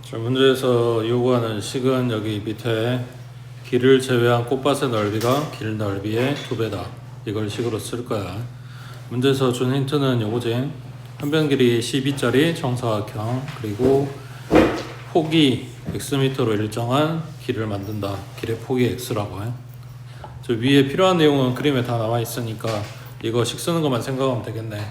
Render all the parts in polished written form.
자, 문제에서 요구하는 식은 여기 밑에 길을 제외한 꽃밭의 넓이가 길 넓이의 2배다. 이걸 식으로 쓸 거야. 문제에서 준 힌트는 요거지. 한 변 길이 12짜리 정사각형, 그리고 폭이 xm로 일정한 길을 만든다. 길의 폭이 x라고 해. 저 위에 필요한 내용은 그림에 다 나와 있으니까 이거 식 쓰는 것만 생각하면 되겠네.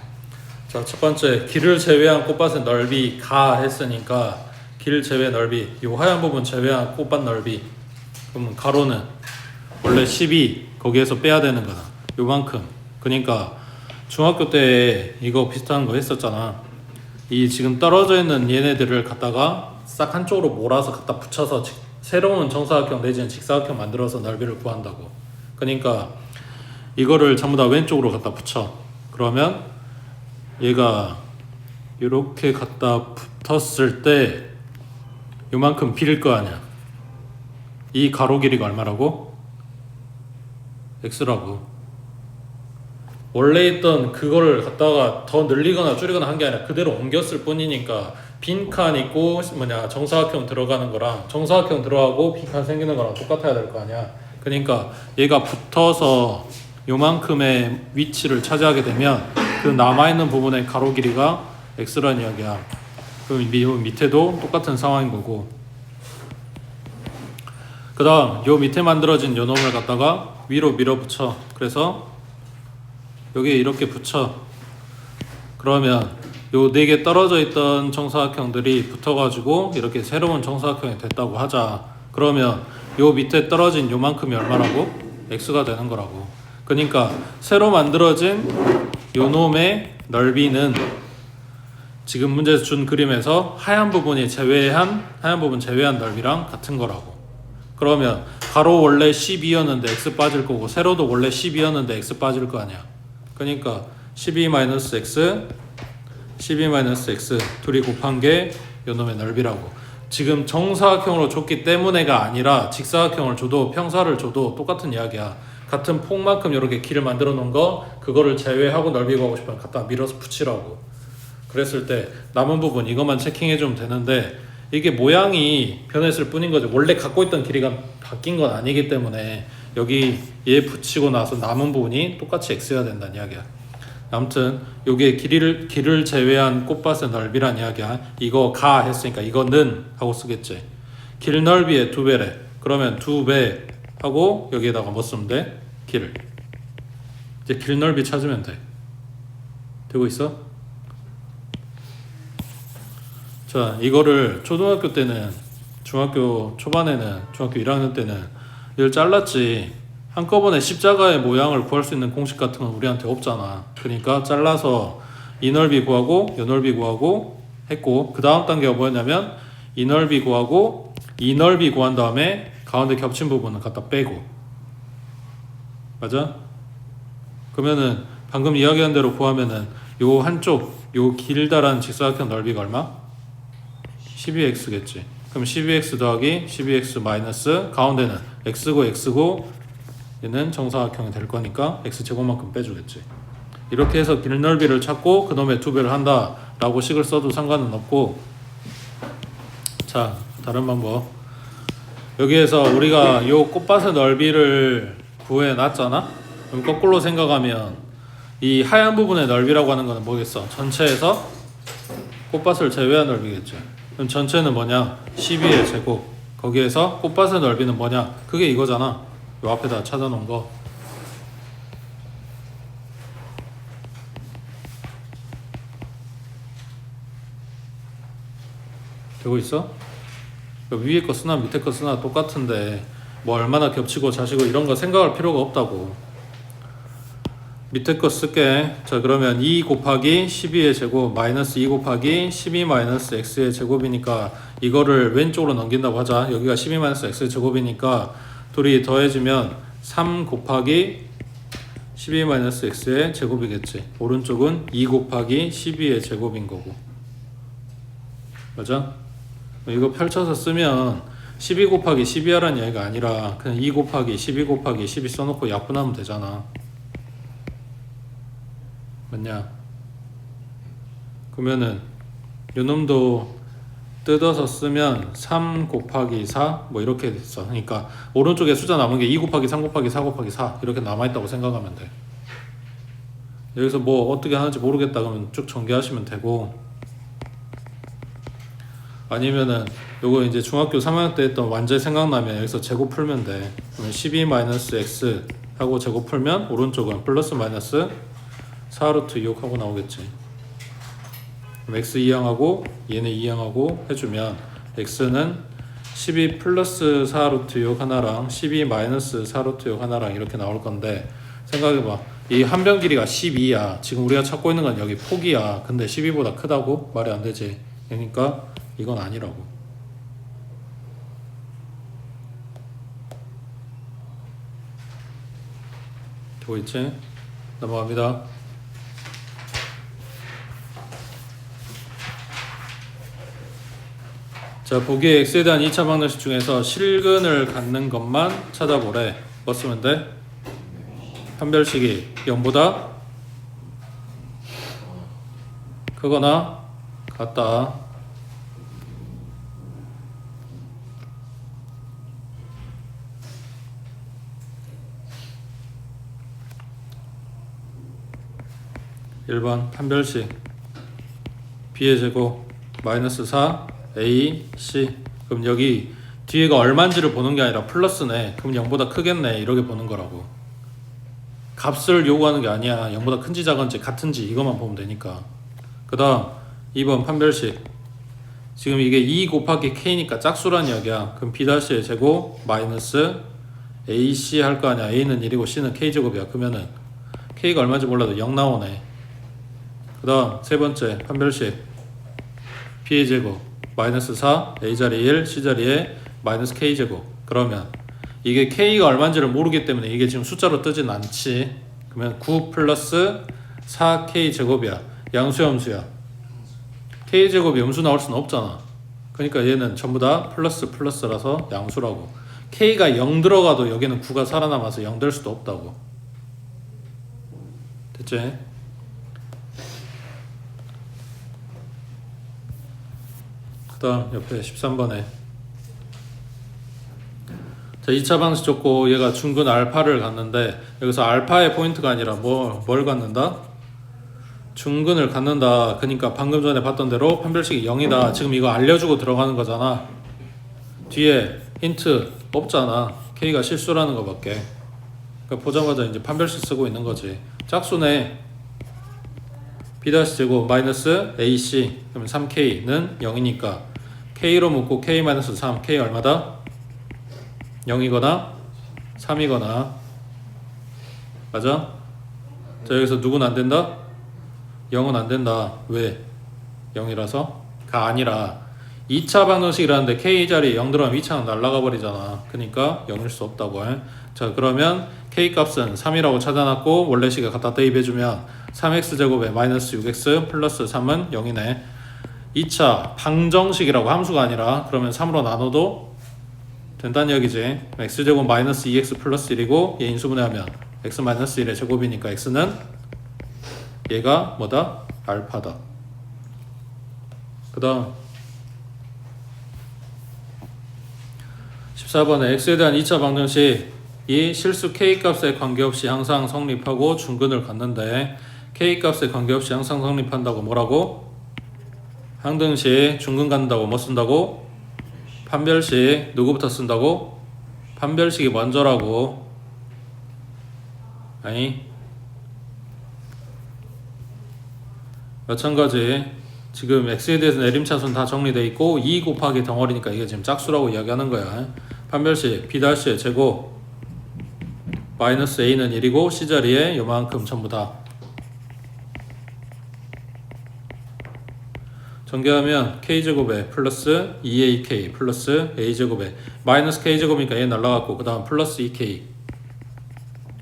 자, 첫 번째, 길을 제외한 꽃밭의 넓이 가 했으니까 길 제외 넓이, 요 하얀 부분 제외한 꽃밭 넓이, 그러면 가로는 원래 12, 거기에서 빼야 되는 거다. 요만큼. 그러니까 중학교 때 이거 비슷한 거 했었잖아. 이 지금 떨어져 있는 얘네들을 갖다가 싹 한쪽으로 몰아서 갖다 붙여서 새로운 정사각형 내지는 직사각형 만들어서 넓이를 구한다고. 그러니까 이거를 전부 다 왼쪽으로 갖다 붙여. 그러면 얘가 이렇게 갖다 붙었을 때 요만큼 빌 거 아니야. 이 가로 길이가 얼마라고? x라고. 원래 있던 그거를 갖다가 더 늘리거나 줄이거나 한 게 아니라 그대로 옮겼을 뿐이니까 빈칸 있고 정사각형 들어가는 거랑 정사각형 들어가고 빈칸 생기는 거랑 똑같아야 될 거 아니야. 그러니까 얘가 붙어서 요만큼의 위치를 차지하게 되면 그 남아있는 부분의 가로 길이가 x라는 이야기야. 그럼 밑에도 똑같은 상황인 거고, 그 다음 요 밑에 만들어진 요 놈을 갖다가 위로 밀어붙여. 그래서 여기에 이렇게 붙여. 그러면 요 4개 떨어져 있던 정사각형들이 붙어가지고 이렇게 새로운 정사각형이 됐다고 하자. 그러면 요 밑에 떨어진 요만큼이 얼마라고? x가 되는 거라고. 그러니까 새로 만들어진 요 놈의 넓이는 지금 문제에서 준 그림에서 하얀 부분 제외한 넓이랑 같은 거라고. 그러면 가로 원래 12였는데 x 빠질 거고, 세로도 원래 12였는데 x 빠질 거 아니야. 그러니까 12-x 둘이 곱한 게 요놈의 넓이라고. 지금 정사각형으로 줬기 때문에가 아니라 직사각형을 줘도 평사를 줘도 똑같은 이야기야. 같은 폭만큼 이렇게 길을 만들어 놓은 거, 그거를 제외하고 넓이 구하고 싶으면 갖다 밀어서 붙이라고. 그랬을 때 남은 부분 이것만 체킹해주면 되는데, 이게 모양이 변했을 뿐인 거죠. 원래 갖고 있던 길이가 바뀐 건 아니기 때문에 여기 얘 붙이고 나서 남은 부분이 똑같이 x여야 된다는 이야기야. 아무튼 요게 길을 제외한 꽃밭의 넓이란 이야기야. 이거 가 했으니까 이거는 하고 쓰겠지. 길 넓이의 2배래. 그러면 2배 하고 여기에다가 뭐 쓰면 돼? 길을. 이제 길 넓이 찾으면 돼. 되고 있어? 자, 이거를 초등학교 때는, 중학교 초반에는, 중학교 1학년 때는 이걸 잘랐지. 한꺼번에 십자가의 모양을 구할 수 있는 공식 같은 건 우리한테 없잖아. 그러니까 잘라서 이 넓이 구하고 이 넓이 구하고 했고, 그 다음 단계가 뭐였냐면 이 넓이 구하고 이 넓이 구한 다음에 가운데 겹친 부분은 갖다 빼고. 맞아? 그러면은 방금 이야기한 대로 구하면은 요 한쪽 요 길다란 직사각형 넓이가 얼마? 12x겠지. 그럼 12x 더하기 12x 마이너스 가운데는 x고 얘는 정사각형이 될 거니까 x제곱만큼 빼주겠지. 이렇게 해서 길 넓이를 찾고 그놈의 2배를 한다 라고 식을 써도 상관은 없고, 자, 다른 방법. 여기에서 우리가 요 꽃밭의 넓이를 구해놨잖아. 그럼 거꾸로 생각하면 이 하얀 부분의 넓이라고 하는 거는 뭐겠어? 전체에서 꽃밭을 제외한 넓이겠지. 그럼 전체는 뭐냐? 12의 제곱. 거기에서 꽃밭의 넓이는 뭐냐? 그게 이거잖아. 요 앞에다 찾아놓은 거. 되고 있어? 위에 거 쓰나 밑에 거 쓰나 똑같은데 뭐 얼마나 겹치고 자시고 이런 거 생각할 필요가 없다고. 밑에 거 쓸게. 자, 그러면 2 곱하기 12의 제곱 마이너스 2 곱하기 12 마이너스 x의 제곱이니까 이거를 왼쪽으로 넘긴다고 하자. 여기가 12 마이너스 x의 제곱이니까 둘이 더해지면 3 곱하기 12 마이너스 x의 제곱이겠지. 오른쪽은 2 곱하기 12의 제곱인 거고. 맞아? 이거 펼쳐서 쓰면 12 곱하기 12하라는 이야기가 아니라 그냥 2 곱하기 12 곱하기 12 써놓고 약분하면 되잖아. 맞냐? 그러면은 요놈도 뜯어서 쓰면 3 곱하기 4 뭐 이렇게 됐어. 그러니까 오른쪽에 숫자 남은 게 2 곱하기 3 곱하기 4 곱하기 4 이렇게 남아있다고 생각하면 돼. 여기서 뭐 어떻게 하는지 모르겠다 그러면 쭉 전개하시면 되고, 아니면은 요거 이제 중학교 3학년 때 했던 완제 생각나면 여기서 제곱 풀면 돼. 그러면 12-x 하고 제곱 풀면 오른쪽은 플러스 마이너스 4루트 2욕 하고 나오겠지. 그럼 x 2항하고 얘는 2항하고 해주면 x는 12 플러스 4루트 6 하나랑 12 마이너스 4루트 6 하나랑 이렇게 나올 건데, 생각해봐. 이 한 변 길이가 12야. 지금 우리가 찾고 있는 건 여기 폭이야. 근데 12보다 크다고? 말이 안 되지. 그러니까 이건 아니라고. 되고 있지? 넘어갑니다. 자, 보기에 x에 대한 2차 방정식 중에서 실근을 갖는 것만 찾아보래. 뭐 쓰면 돼? 판별식이 0보다 크거나 같다. (1번) 판별식 b의 제곱 마이너스 4 a c. 그럼 여기 뒤에가 얼마인지를 보는 게 아니라 플러스네. 그럼 0보다 크겠네 이렇게 보는 거라고. 값을 요구하는 게 아니야. 0보다 큰지 작은지 같은지 이것만 보면 되니까. 그 다음 2번 판별식. 지금 이게 2 곱하기 k니까 짝수란 이야기야. 그럼 b-의 제곱 마이너스 ac 할 거 아니야. a는 1이고 c는 k제곱이야. 그러면은 k가 얼마인지 몰라도 0 나오네. 그 다음 세 번째 판별식 b의 제곱 마이너스 4 a자리 1 c자리에 마이너스 k제곱. 그러면 이게 k가 얼마인지를 모르기 때문에 이게 지금 숫자로 뜨진 않지. 그러면 9 플러스 4k 제곱이야. 양수야 음수야? k제곱이 음수 나올 수는 없잖아. 그러니까 얘는 전부 다 플러스 플러스라서 양수라고. k가 0 들어가도 여기는 9가 살아남아서 0 될 수도 없다고. 됐지? 그 다음 옆에 13번에 자, 2차 방식 줬고 얘가 중근 알파를 갖는데, 여기서 알파의 포인트가 아니라 뭘 갖는다? 중근을 갖는다. 그러니까 방금 전에 봤던 대로 판별식이 0이다. 지금 이거 알려주고 들어가는 거잖아. 뒤에 힌트 없잖아. k가 실수라는 거밖에. 그러니까 보자마자 이제 판별식 쓰고 있는 거지. 짝수네. b-제곱 마이너스 ac 그러면 3k는 0이니까 k로 묶고 k-3 k 얼마다? 0이거나 3이거나. 맞아? 자, 여기서 누구는 안 된다? 0은 안 된다. 왜? 0이라서? 가 아니라 2차 방정식이라는데 k자리에 0 들어가면 2차는 날아가 버리잖아. 그러니까 0일 수 없다고 해. 자, 그러면 k값은 3이라고 찾아놨고 원래 식에 갖다 대입해주면 3x제곱에 마이너스 6x 플러스 3은 0이네. 2차 방정식이라고 함수가 아니라 그러면 3으로 나눠도 된다는 얘기지. x제곱 마이너스 2x 플러스 1이고 얘 인수분해하면 x 마이너스 1의 제곱이니까 x는 얘가 뭐다? 알파다. 그 다음 14번에 x에 대한 2차 방정식 이 실수 k값에 관계없이 항상 성립하고 중근을 갖는데, k값에 관계없이 항상 성립한다고 뭐라고? 항등식 중근 갖는다고 뭐 쓴다고? 판별식. 누구부터 쓴다고? 판별식이 먼저라고. 아니 마찬가지 지금 x에 대해서 내림차순 다 정리되어 있고 2 곱하기 덩어리니까 이게 지금 짝수라고 이야기하는 거야. 판별식 b-의 제곱 마이너스 a는 1이고 c자리에 요만큼 전부 다 전개하면 k제곱에 플러스 2ak 플러스 a제곱에 마이너스 k제곱이니까 얘 날라갔고 그 다음 플러스 2k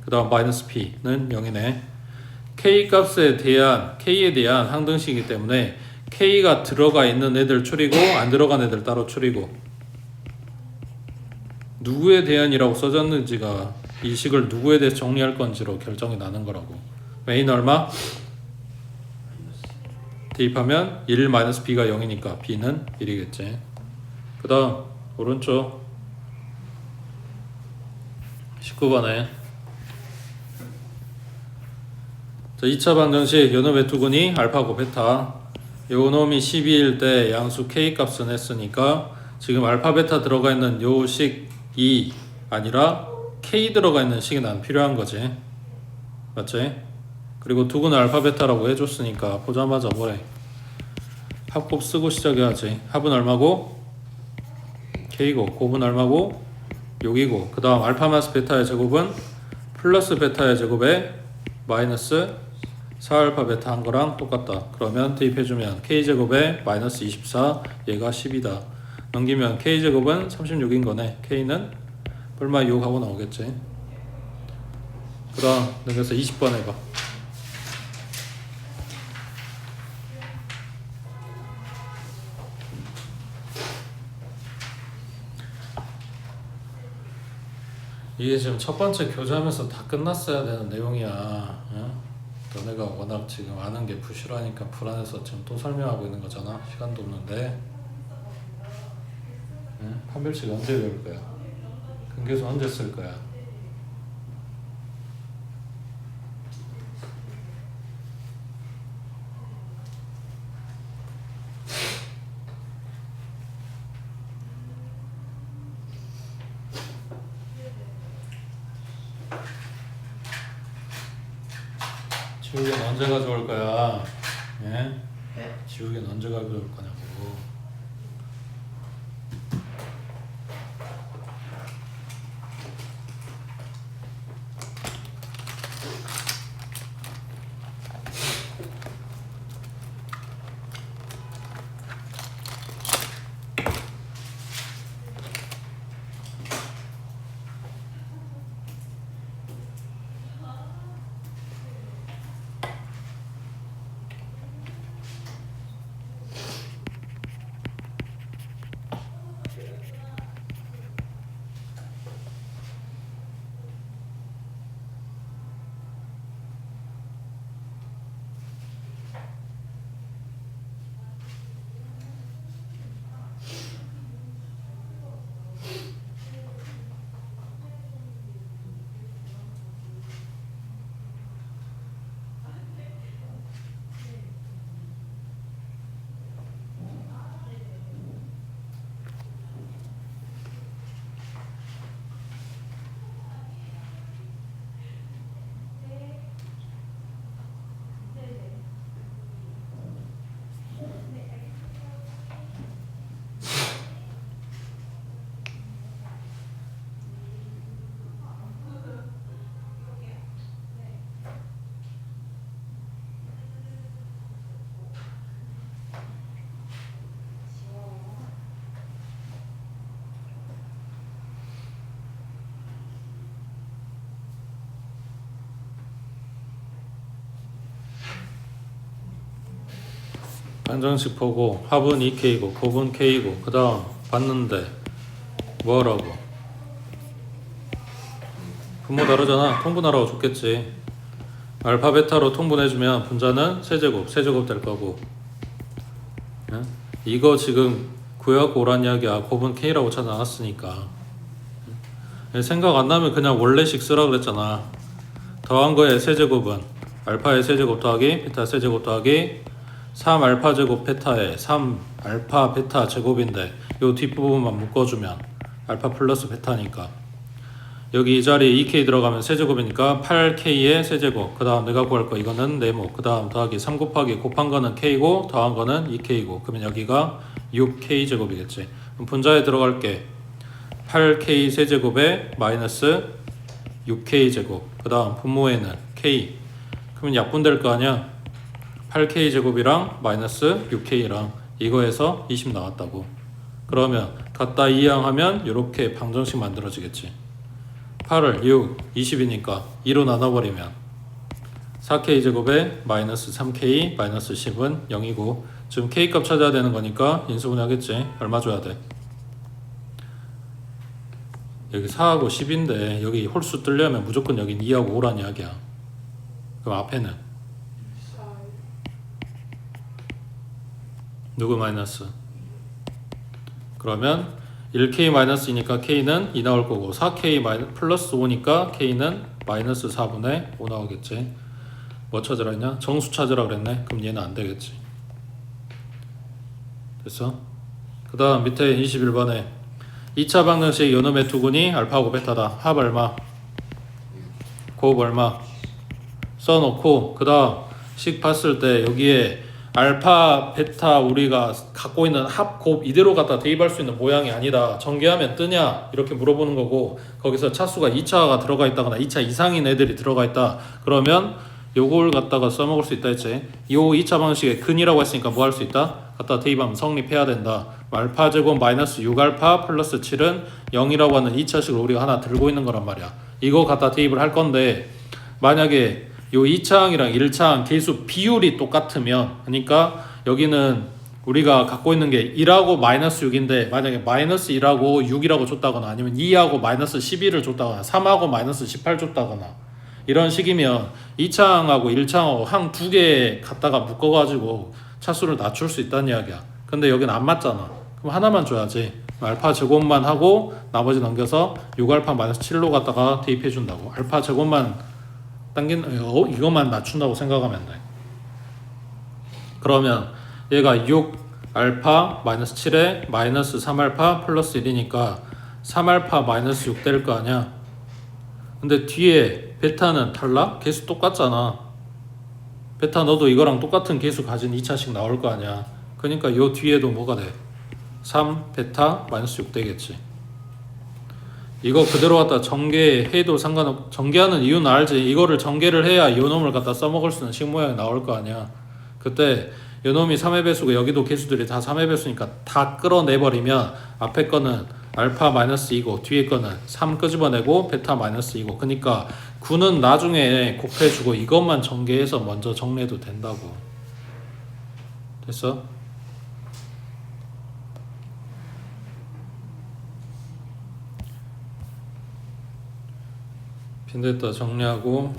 그 다음 마이너스 p는 0이네. k값에 대한 k에 대한 항등식이기 때문에 k가 들어가 있는 애들 추리고 안 들어간 애들 따로 추리고, 누구에 대한이라고 써졌는지가 이 식을 누구에 대해서 정리할 건지로 결정이 나는 거라고. a는 얼마? 대입하면 1 마이너스 b가 0이니까 b는 1이겠지. 그 다음 오른쪽 19번에 자, 2차 방정식 요놈의 두근이 알파고 베타, 요놈이 12일 때 양수 k 값은 했으니까 지금 알파 베타 들어가 있는 요 식이 아니라 k 들어가 있는 식이 난 필요한 거지. 맞지? 그리고 두근 알파 베타라고 해줬으니까 보자마자 뭐래? 합곱 쓰고 시작해야지. 합은 얼마고? k고, 곱은 얼마고? 6이고, 그 다음 알파 마이너스 베타의 제곱은 플러스 베타의 제곱에 마이너스 4알파 베타 한 거랑 똑같다. 그러면 대입해주면 k제곱에 마이너스 24, 얘가 10이다. 넘기면 k제곱은 36인 거네. k는 얼마 6 하고 나오겠지. 그 다음 넘겨서 20번 해봐. 이게 지금 첫 번째 교재하면서 다 끝났어야 되는 내용이야. 응? 너네가 워낙 지금 아는 게 부실하니까 불안해서 지금 또 설명하고 있는 거잖아. 시간도 없는데. 응? 판별식 언제 배울 거야? 근계수 언제 쓸 거야? 지우개는 언제 가져올 거야? 예? 네? 지우개는 언제 가져올 거냐고. 방정식 보고 합은 2k고 곱은 k고, 그 다음 봤는데 뭐라고? 분모 다르잖아. 통분하라고 줬겠지. 알파 베타로 통분해주면 분자는 세제곱 될 거고. 응? 이거 지금 구해갖고 오란 이야기야. 곱은 k라고 찾아놨으니까. 응? 생각 안 나면 그냥 원래식 쓰라 그랬잖아. 더한 거에 세제곱은 알파의 세제곱 더하기 베타 세제곱 더하기 3알파 제곱 베타에 3알파 베타 제곱인데 요 뒷부분만 묶어주면 알파 플러스 베타니까 여기 이 자리에 2k 들어가면 세제곱이니까 8k의 세제곱, 그 다음 내가 구할 거 이거는 네모, 그 다음 더하기 3 곱하기 곱한 거는 k고 더한 거는 2k고, 그러면 여기가 6k 제곱이겠지. 그럼 분자에 들어갈 게 8k 세제곱에 마이너스 6k 제곱, 그 다음 분모에는 k, 그러면 약분될 거 아니야. 8k 제곱이랑 마이너스 6k랑 이거에서 20 나왔다고. 그러면 갖다 이항하면 이렇게 방정식 만들어지겠지. 8을 6, 20이니까 2로 나눠버리면 4k 제곱에 마이너스 3k 마이너스 10은 0이고, 지금 k 값 찾아야 되는 거니까 인수분해 하겠지. 얼마 줘야 돼? 여기 4하고 10인데 여기 홀수 뜰려면 무조건 여긴 2하고 5란 이야기야. 그럼 앞에는 누구 마이너스? 그러면 1k 마이너스이니까 k는 2 나올 거고 4k 플러스 5니까 k는 마이너스 4분의 5 나오겠지. 뭐 찾으라 했냐? 정수 찾으라 그랬네. 그럼 얘는 안 되겠지. 됐어? 그 다음 밑에 21번에 2차 방정식 요놈의 두근이 알파하고 베타다. 합 얼마? 곱 얼마? 써놓고 그 다음 식 봤을 때 여기에 알파, 베타 우리가 갖고 있는 합, 곱 이대로 갖다 대입할 수 있는 모양이 아니다. 전개하면 뜨냐? 이렇게 물어보는 거고 거기서 차수가 2차가 들어가 있다거나 2차 이상인 애들이 들어가 있다. 그러면 요걸 갖다가 써먹을 수 있다 했지. 요 2차 방식의 근이라고 했으니까 뭐 할 수 있다? 갖다 대입하면 성립해야 된다. 알파 제곱 마이너스 6알파 플러스 7은 0이라고 하는 2차식을 우리가 하나 들고 있는 거란 말이야. 이거 갖다 대입을 할 건데 만약에 요 2차항이랑 1차항 계수 비율이 똑같으면 그러니까 여기는 우리가 갖고 있는 게 1하고 마이너스 6인데 만약에 마이너스 1하고 6이라고 줬다거나 아니면 2하고 마이너스 11을 줬다거나 3하고 마이너스 18 줬다거나 이런 식이면 2차항하고 1차항하고 항 두 개 갖다가 묶어가지고 차수를 낮출 수 있다는 이야기야. 근데 여기는 안 맞잖아. 그럼 하나만 줘야지. 알파 제곱만 하고 나머지 넘겨서 6알파 마이너스 7로 갖다가 대입해 준다고. 알파 제곱만 이것만 낮춘다고 생각하면 돼. 그러면 얘가 6알파 마이너스 7에 마이너스 3알파 플러스 1이니까 3알파 마이너스 6 될 거 아니야. 근데 뒤에 베타는 탈락? 개수 똑같잖아. 베타 너도 이거랑 똑같은 개수 가진 2차식 나올 거 아니야. 그러니까 요 뒤에도 뭐가 돼? 3 베타 마이너스 6 되겠지. 이거 그대로 갖다 전개해도 상관없. 전개하는 이유는 알지. 이거를 전개를 해야 요 놈을 갖다 써먹을 수 있는 식모양이 나올 거 아니야. 그때 요 놈이 3의 배수고 여기도 개수들이 다 3의 배수니까 다 끌어내버리면 앞에 거는 알파 마이너스 2고 뒤에 거는 3 끄집어내고 베타 마이너스 2고 그러니까 9는 나중에 곱해주고 이것만 전개해서 먼저 정리해도 된다고. 됐어? 빈대다 정리하고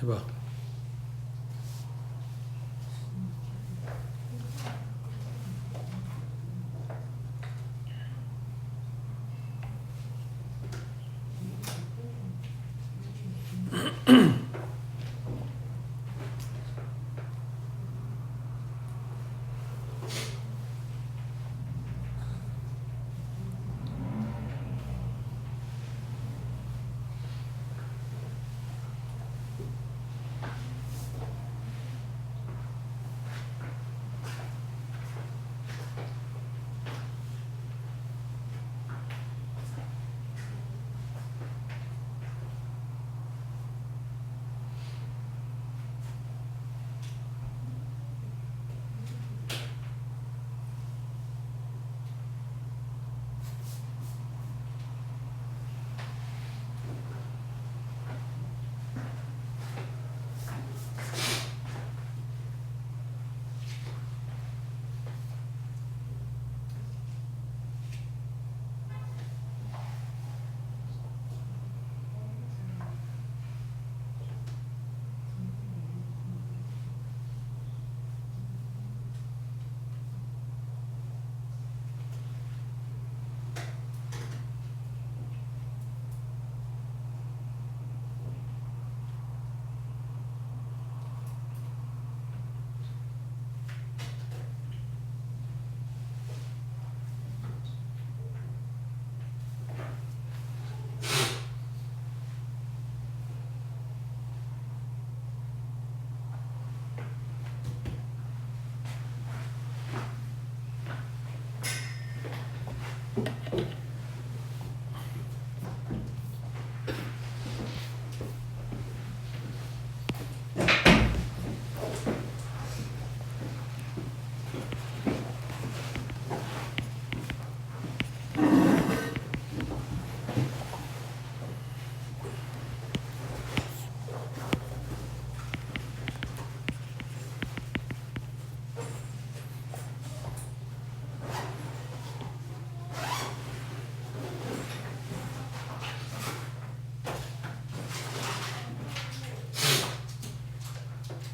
해봐.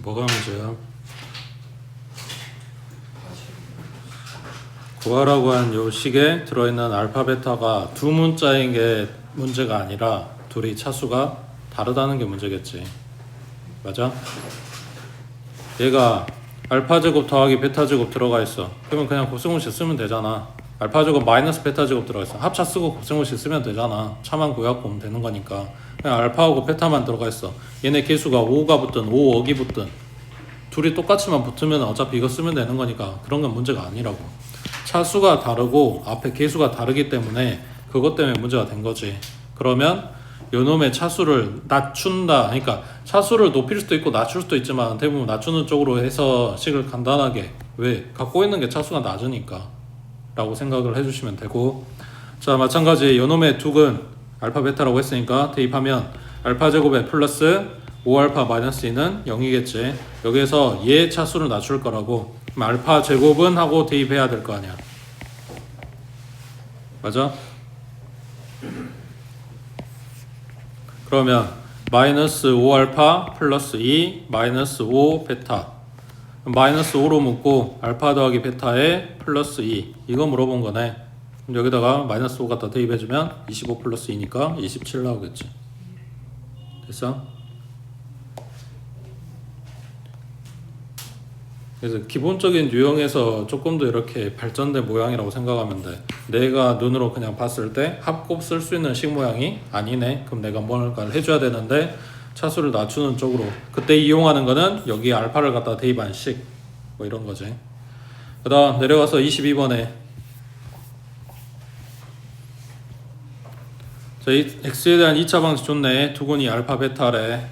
뭐가 문제야? 구하라고 한 요 식에 들어있는 알파 베타가 두 문자인 게 문제가 아니라 둘이 차수가 다르다는 게 문제겠지. 맞아? 얘가 알파 제곱 더하기 베타 제곱 들어가 있어. 그러면 그냥 곱셈공식 쓰면 되잖아. 알파 제곱 마이너스 베타 제곱 들어가 있어. 합차 쓰고 곱셈공식 쓰면 되잖아. 차만 구해갖고 오면 되는 거니까. 그냥 알파하고 베타만 들어가 있어. 얘네 개수가 5가 붙든 5억이 붙든 둘이 똑같이만 붙으면 어차피 이거 쓰면 되는 거니까 그런 건 문제가 아니라고. 차수가 다르고 앞에 개수가 다르기 때문에 그것 때문에 문제가 된 거지. 그러면 요놈의 차수를 낮춘다. 그러니까 차수를 높일 수도 있고 낮출 수도 있지만 대부분 낮추는 쪽으로 해서 식을 간단하게, 왜? 갖고 있는 게 차수가 낮으니까 라고 생각을 해주시면 되고, 자 마찬가지 요놈의 둑은 알파 베타라고 했으니까 대입하면 알파 제곱에 플러스 5알파 마이너스 2는 0이겠지. 여기에서 얘 차수를 낮출 거라고. 그럼 알파 제곱은 하고 대입해야 될 거 아니야. 맞아? 그러면 마이너스 5알파 플러스 2 마이너스 5 베타, 마이너스 5로 묶고 알파 더하기 베타에 플러스 2 이거 물어본 거네. 그럼 여기다가 마이너스 5 갖다 대입해주면 25 플러스 2니까 27 나오겠지. 됐어? 그래서 기본적인 유형에서 조금 더 이렇게 발전된 모양이라고 생각하면 돼. 내가 눈으로 그냥 봤을 때 합곱 쓸 수 있는 식 모양이 아니네. 그럼 내가 뭔가를 해줘야 되는데 차수를 낮추는 쪽으로. 그때 이용하는 거는 여기 알파를 갖다 대입한 식, 뭐 이런 거지. 그 다음 내려가서 22번에 자, 이 x에 대한 2차 방식 줬네. 두근이 알파 베타래.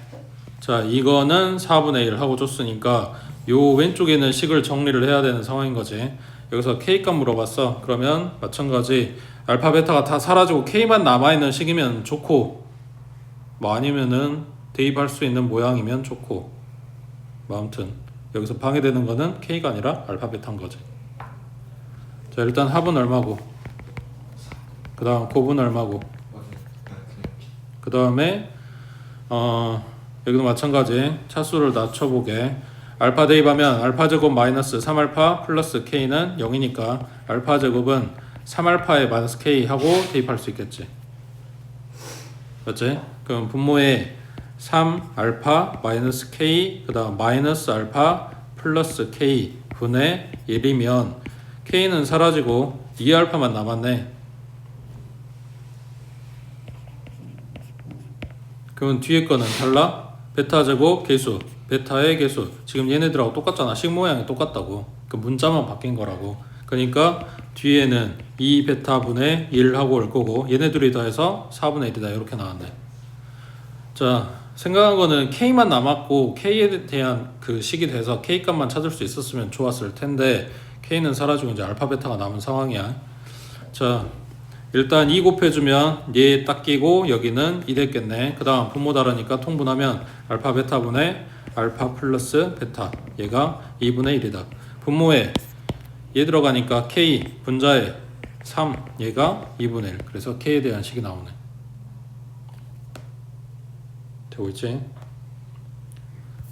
자, 이거는 4분의 1 하고 줬으니까 요 왼쪽에는 식을 정리를 해야 되는 상황인 거지. 여기서 K값 물어봤어. 그러면 마찬가지 알파 베타가 다 사라지고 K만 남아있는 식이면 좋고, 뭐 아니면은 대입할 수 있는 모양이면 좋고, 뭐 아무튼 여기서 방해되는 거는 K가 아니라 알파 베타인 거지. 자, 일단 합은 얼마고, 그 다음 곱은 얼마고, 그 다음에 여기도 마찬가지 차수를 낮춰보게. 알파 대입하면 알파 제곱 마이너스 3알파 플러스 K는 0이니까 알파 제곱은 3알파에 마이너스 K 하고 대입할 수 있겠지. 맞지? 그럼 분모에 3알파 마이너스 K 그 다음 마이너스 알파 플러스 K 분의 1이면 K는 사라지고 2알파만 남았네. 그러면 뒤에 거는 달라? 베타 제곱 개수, 베타의 개수. 지금 얘네들하고 똑같잖아. 식 모양이 똑같다고. 그 문자만 바뀐 거라고. 그러니까 뒤에는 2베타분의 1 하고 올 거고, 얘네들이 더해서 4분의 1이다. 이렇게 나왔네. 자, 생각한 거는 K만 남았고 K에 대한 그 식이 돼서 K 값만 찾을 수 있었으면 좋았을 텐데 K는 사라지고 이제 알파 베타가 남은 상황이야. 자, 일단 2 곱해주면 얘 딱 끼고 여기는 2 됐겠네. 그 다음 분모 다르니까 통분하면 알파 베타분의 알파 플러스 베타, 얘가 2분의 1이다. 분모에 얘 들어가니까 K 분자에 3, 얘가 2분의 1. 그래서 K에 대한 식이 나오네. 되고 있지?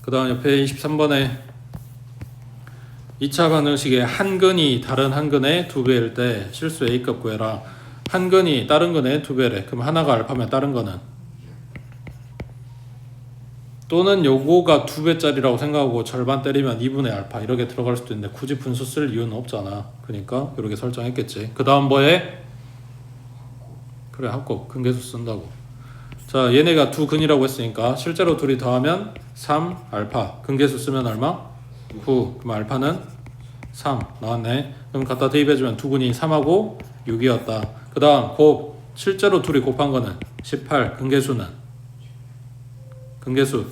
그 다음 옆에 23번에 2차 방정식의 한 근이 다른 한 근의 2배일 때 실수 A값 구해라. 한 근이 다른 근의 2배래. 그럼 하나가 알파면 다른 거는, 또는 요거가 2배짜리라고 생각하고 절반 때리면 2분의 알파 이렇게 들어갈 수도 있는데 굳이 분수 쓸 이유는 없잖아. 그러니까 이렇게 설정했겠지. 그 다음 뭐해? 그래, 합곱 근계수 쓴다고. 자, 얘네가 두 근이라고 했으니까 실제로 둘이 더하면 3 알파, 근계수 쓰면 얼마? 9. 그럼 알파는 3 나왔네. 그럼 갖다 대입해주면 두 근이 3하고 6이었다. 그 다음 곱, 실제로 둘이 곱한 거는 18, 근계수는 근계수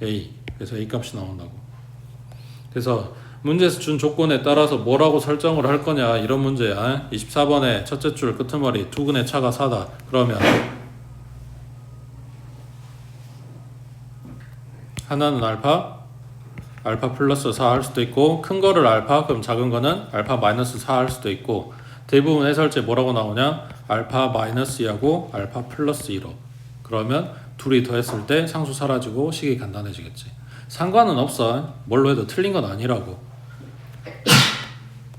A, 그래서 A 값이 나온다고. 그래서 문제에서 준 조건에 따라서 뭐라고 설정을 할 거냐, 이런 문제야. 24번에 첫째 줄 끄트머리 두 근의 차가 4다. 그러면 하나는 알파 플러스 4 할 수도 있고, 큰 거를 알파, 그럼 작은 거는 알파 마이너스 4 할 수도 있고, 대부분 해설제 뭐라고 나오냐? 알파 마이너스 2하고 알파 플러스 2로. 그러면 둘이 더했을 때 상수 사라지고 식이 간단해지겠지. 상관은 없어. 뭘로 해도 틀린 건 아니라고.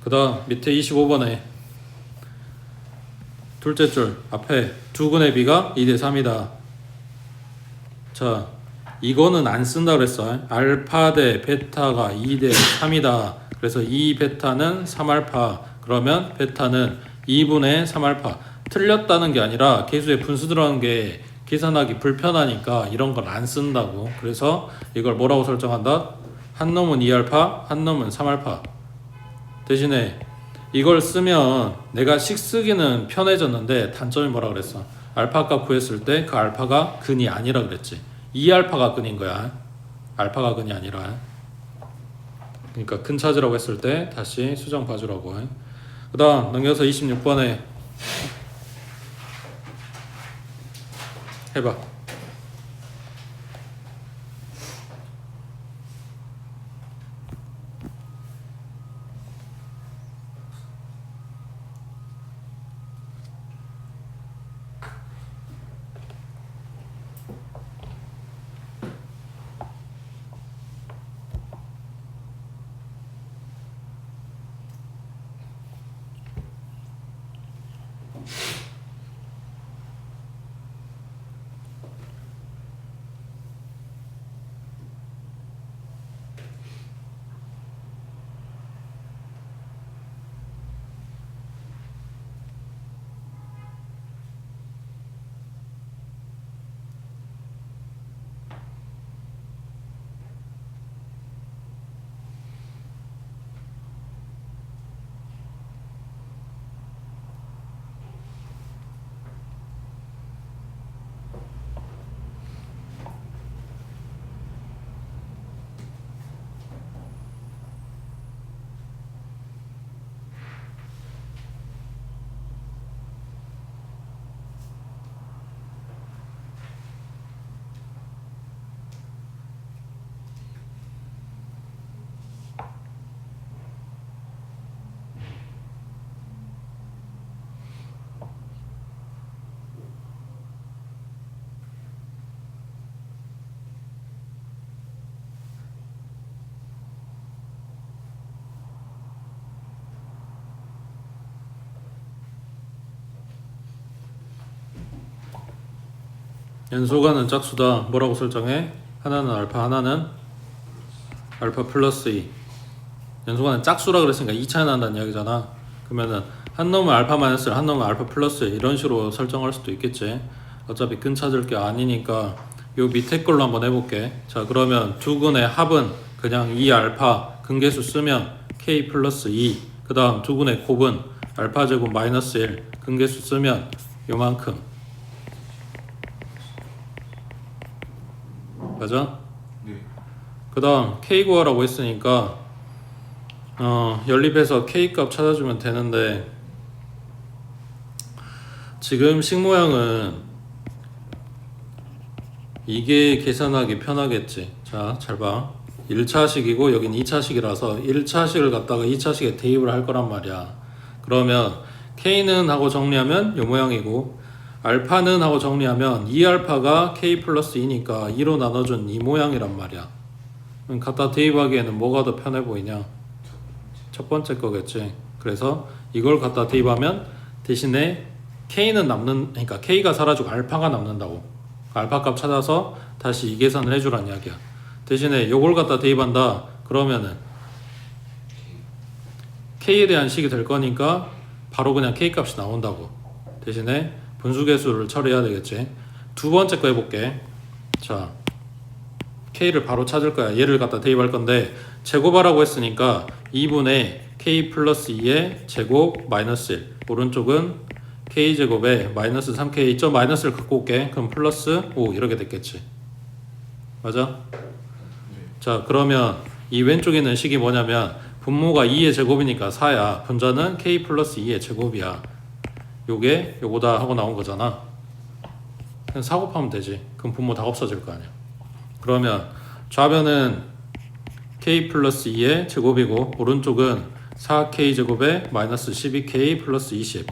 그 다음 밑에 25번에 둘째 줄 앞에 두근의 비가 2대 3이다. 자, 이거는 안 쓴다 그랬어. 알파 대 베타가 2대 3이다. 그래서 2베타는 3알파. 그러면 베타는 2분의 3알파. 틀렸다는 게 아니라 계수에 분수 들어간 게 계산하기 불편하니까 이런 걸 안 쓴다고. 그래서 이걸 뭐라고 설정한다? 한 놈은 2알파, 한 놈은 3알파. 대신에 이걸 쓰면 내가 식 쓰기는 편해졌는데 단점이 뭐라 그랬어? 알파 값 구했을 때 그 알파가 근이 아니라 그랬지. 2알파가 근인 거야. 알파가 근이 아니라. 그러니까 근 찾으라고 했을 때 다시 수정 봐주라고. 그 다음 넘겨서 26번에 해봐. 연소가는 짝수다. 뭐라고 설정해? 하나는 알파, 하나는 알파 플러스 2. 연소가는 짝수라 그랬으니까 2 차이 난다는 이야기잖아. 그러면은 한 놈은 알파 마이너스 1, 한 놈은 알파 플러스 1 이런 식으로 설정할 수도 있겠지. 어차피 근 찾을 게 아니니까 요 밑에 걸로 한번 해볼게. 자, 그러면 두 근의 합은 그냥 2알파 근계수 쓰면 k 플러스 2. 그 다음 두 근의 곱은 알파 제곱 마이너스 1 근계수 쓰면 요만큼. 맞아? 네. 그 다음 k 구하라고 했으니까 연립해서 k 값 찾아주면 되는데 지금 식 모양은 이게 계산하기 편하겠지. 자, 잘 봐. 1차식이고 여긴 2차식이라서 1차식을 갖다가 2차식에 대입을 할 거란 말이야. 그러면 k는 하고 정리하면 요 모양이고 알파는 하고 정리하면 2알파가 k 플러스 2니까 2로 나눠준 이 모양이란 말이야. 그럼 갖다 대입하기에는 뭐가 더 편해 보이냐? 첫 번째 거겠지. 그래서 이걸 갖다 대입하면 대신에 k는 남는, 그러니까 k가 사라지고 알파가 남는다고. 알파 값 찾아서 다시 이 계산을 해주란 이야기야. 대신에 요걸 갖다 대입한다 그러면은 k에 대한 식이 될 거니까 바로 그냥 k 값이 나온다고. 대신에 분수계수를 처리해야 되겠지. 두 번째 거 해볼게. 자, k를 바로 찾을 거야. 얘를 갖다 대입할 건데 제곱하라고 했으니까 2분의 k 플러스 2의 제곱 마이너스 1. 오른쪽은 k제곱에 마이너스 3k 점 마이너스를 갖고 올게. 그럼 플러스 5 이렇게 됐겠지. 맞아? 자, 그러면 이 왼쪽에 있는 식이 뭐냐면 분모가 2의 제곱이니까 4야. 분자는 k 플러스 2의 제곱이야. 요게 요거다 하고 나온 거잖아. 그냥 4 곱하면 되지. 그럼 분모 다 없어질 거 아니야. 그러면 좌변은 k 플러스 2의 제곱이고 오른쪽은 4k 제곱에 마이너스 12k 플러스 20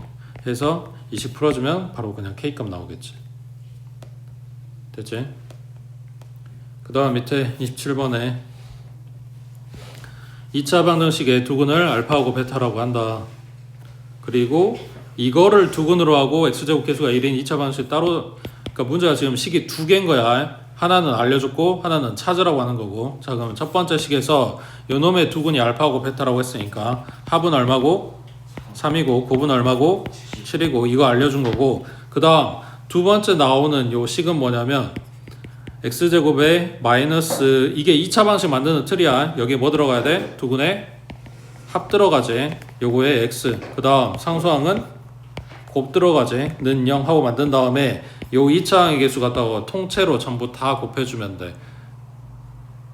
해서 20 풀어주면 바로 그냥 k 값 나오겠지. 됐지? 그 다음 밑에 27번에 2차 방정식의 두근을 알파하고 베타라고 한다. 그리고 이거를 두근으로 하고 x제곱 계수가 1인 2차 방정식 따로, 그러니까 문제가 지금 식이 두 개인 거야. 하나는 알려줬고 하나는 찾으라고 하는 거고. 자, 그러면 첫 번째 식에서 요놈의 두근이 알파하고 베타라고 했으니까 합은 얼마고? 3이고 곱은 얼마고? 7이고 이거 알려준 거고. 그 다음 두 번째 나오는 요 식은 뭐냐면 x제곱에 마이너스, 이게 2차 방식 만드는 틀이야. 여기에 뭐 들어가야 돼? 두근에 합 들어가지. 요거에 x, 그 다음 상수항은 곱 들어가지. 는 0 하고 만든 다음에 요 2차항의 개수 갖다가 통째로 전부 다 곱해주면 돼.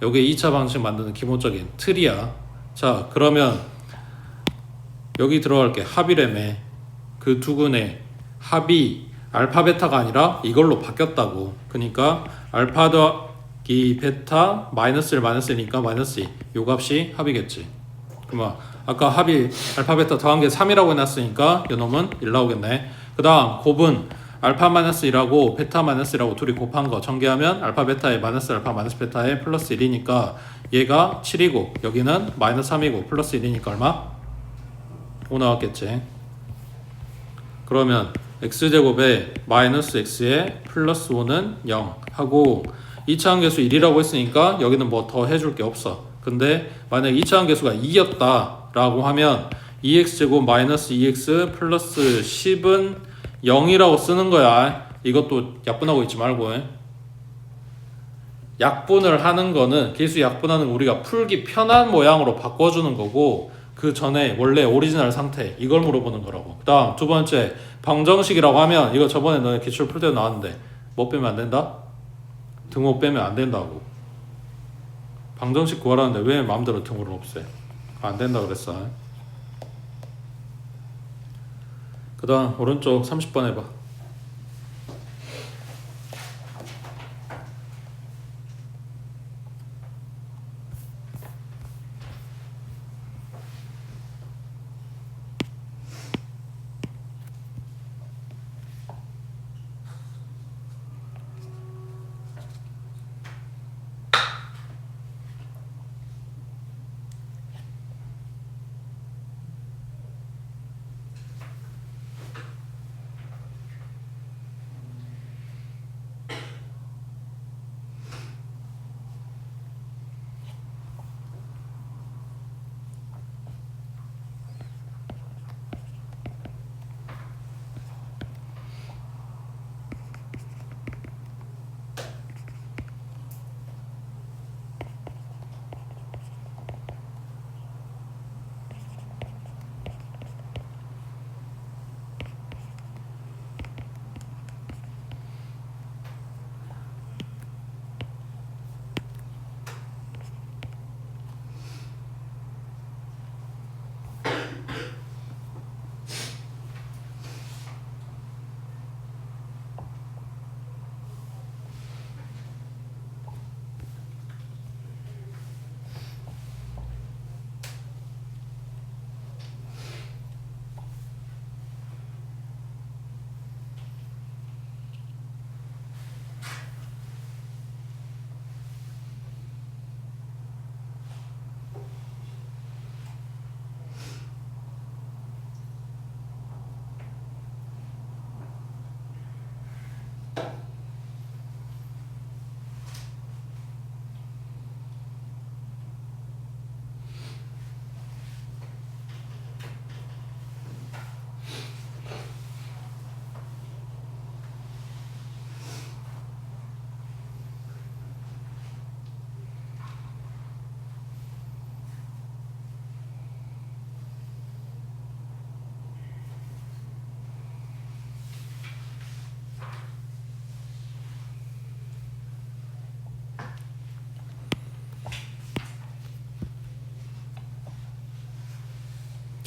요게 2차 방식 만드는 기본적인 틀이야. 자, 그러면 여기 들어갈게. 합이래매. 그 두근의 합이 알파 베타가 아니라 이걸로 바뀌었다고. 그러니까 알파 더하기 베타 마이너스 1 마이너스 1이니까 마이너스 2. 요 값이 합이겠지. 그러면 아까 합이 알파 베타 더한 게 3이라고 해놨으니까 요 놈은 1 나오겠네. 그 다음 곱은 알파 마이너스 1하고 베타 마이너스 1하고 둘이 곱한 거 전개하면 알파 베타에 마이너스 알파 마이너스 베타에 플러스 1이니까 얘가 7이고 여기는 마이너스 3이고 플러스 1이니까 얼마? 5 나왔겠지. 그러면 x제곱에 마이너스 x에 플러스 5는 0 하고 2차항 계수 1이라고 했으니까 여기는 뭐 더 해줄 게 없어. 근데 만약 2차항 계수가 2였다 라고 하면 2x제곱 마이너스 2x 플러스 10은 0이라고 쓰는 거야. 이것도 약분하고 있지 말고. 약분을 하는 거는, 계수 약분하는 거 우리가 풀기 편한 모양으로 바꿔주는 거고, 그 전에 원래 오리지널 상태 이걸 물어보는 거라고. 그 다음 두 번째 방정식이라고 하면, 이거 저번에 너네 기출 풀 때 나왔는데 뭐 빼면 안 된다? 등호 빼면 안 된다고. 방정식 구하라는데 왜 마음대로 등호를 없애? 안 된다 그랬어. 그 다음 오른쪽 30번 해봐.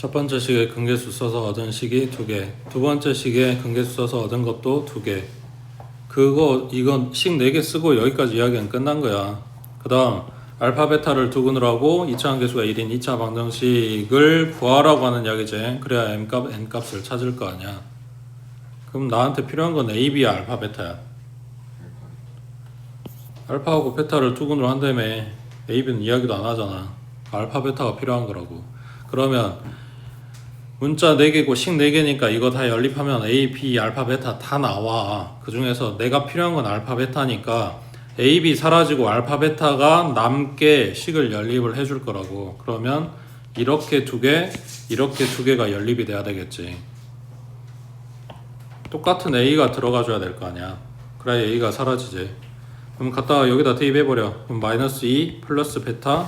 첫 번째 식에 근계수 써서 얻은 식이 2개, 두 번째 식에 근계수 써서 얻은 것도 2개. 이건 식 4개 쓰고 여기까지 이야기는 끝난 거야. 그 다음 알파 베타를 두근으로 하고 2차항 계수가 1인 2차 방정식을 구하라고 하는 이야기지. 그래야 n값, n값을 찾을 거 아니야. 그럼 나한테 필요한 건 a, b, 알파, 베타야. 알파하고 베타를 두근으로 한다며 A, B는 이야기도 안 하잖아. 알파, 베타가 필요한 거라고. 그러면 문자 4개고 식 4개니까 이거 다 연립하면 A, B, 알파, 베타 다 나와. 그 중에서 내가 필요한 건 알파, 베타니까 A, B 사라지고 알파, 베타가 남게 식을 연립을 해줄 거라고. 그러면 이렇게 2개, 이렇게 2개가 연립이 돼야 되겠지. 똑같은 A가 들어가줘야 될 거 아니야. 그래야 A가 사라지지. 그럼 갖다가 여기다 대입해버려. 그럼 마이너스 2 플러스 베타,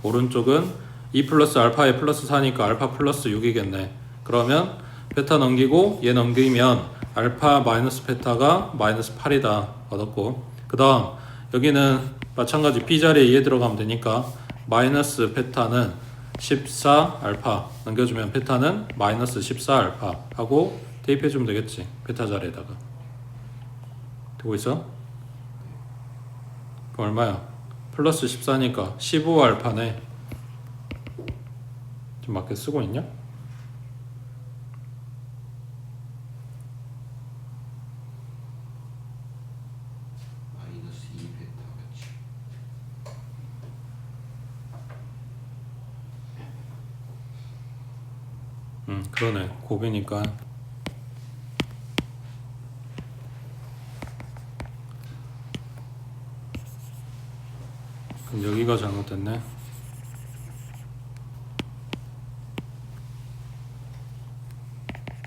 오른쪽은 2 플러스 알파에 플러스 4니까 알파 플러스 6이겠네. 그러면 베타 넘기고 얘 넘기면 알파 마이너스 베타가 마이너스 8이다 얻었고, 그 다음 여기는 마찬가지 B자리에 얘 들어가면 되니까 마이너스 베타는 14 알파 넘겨주면 베타는 마이너스 14 알파 하고 대입해주면 되겠지. 베타 자리에다가. 되고 있어? 그럼 얼마야? 플러스 14니까 15 알파네. 좀 맞게 쓰고 있냐? 마이너스 2 베타 같이. 그러네. 곱이니까. 그럼 여기가 잘못됐네.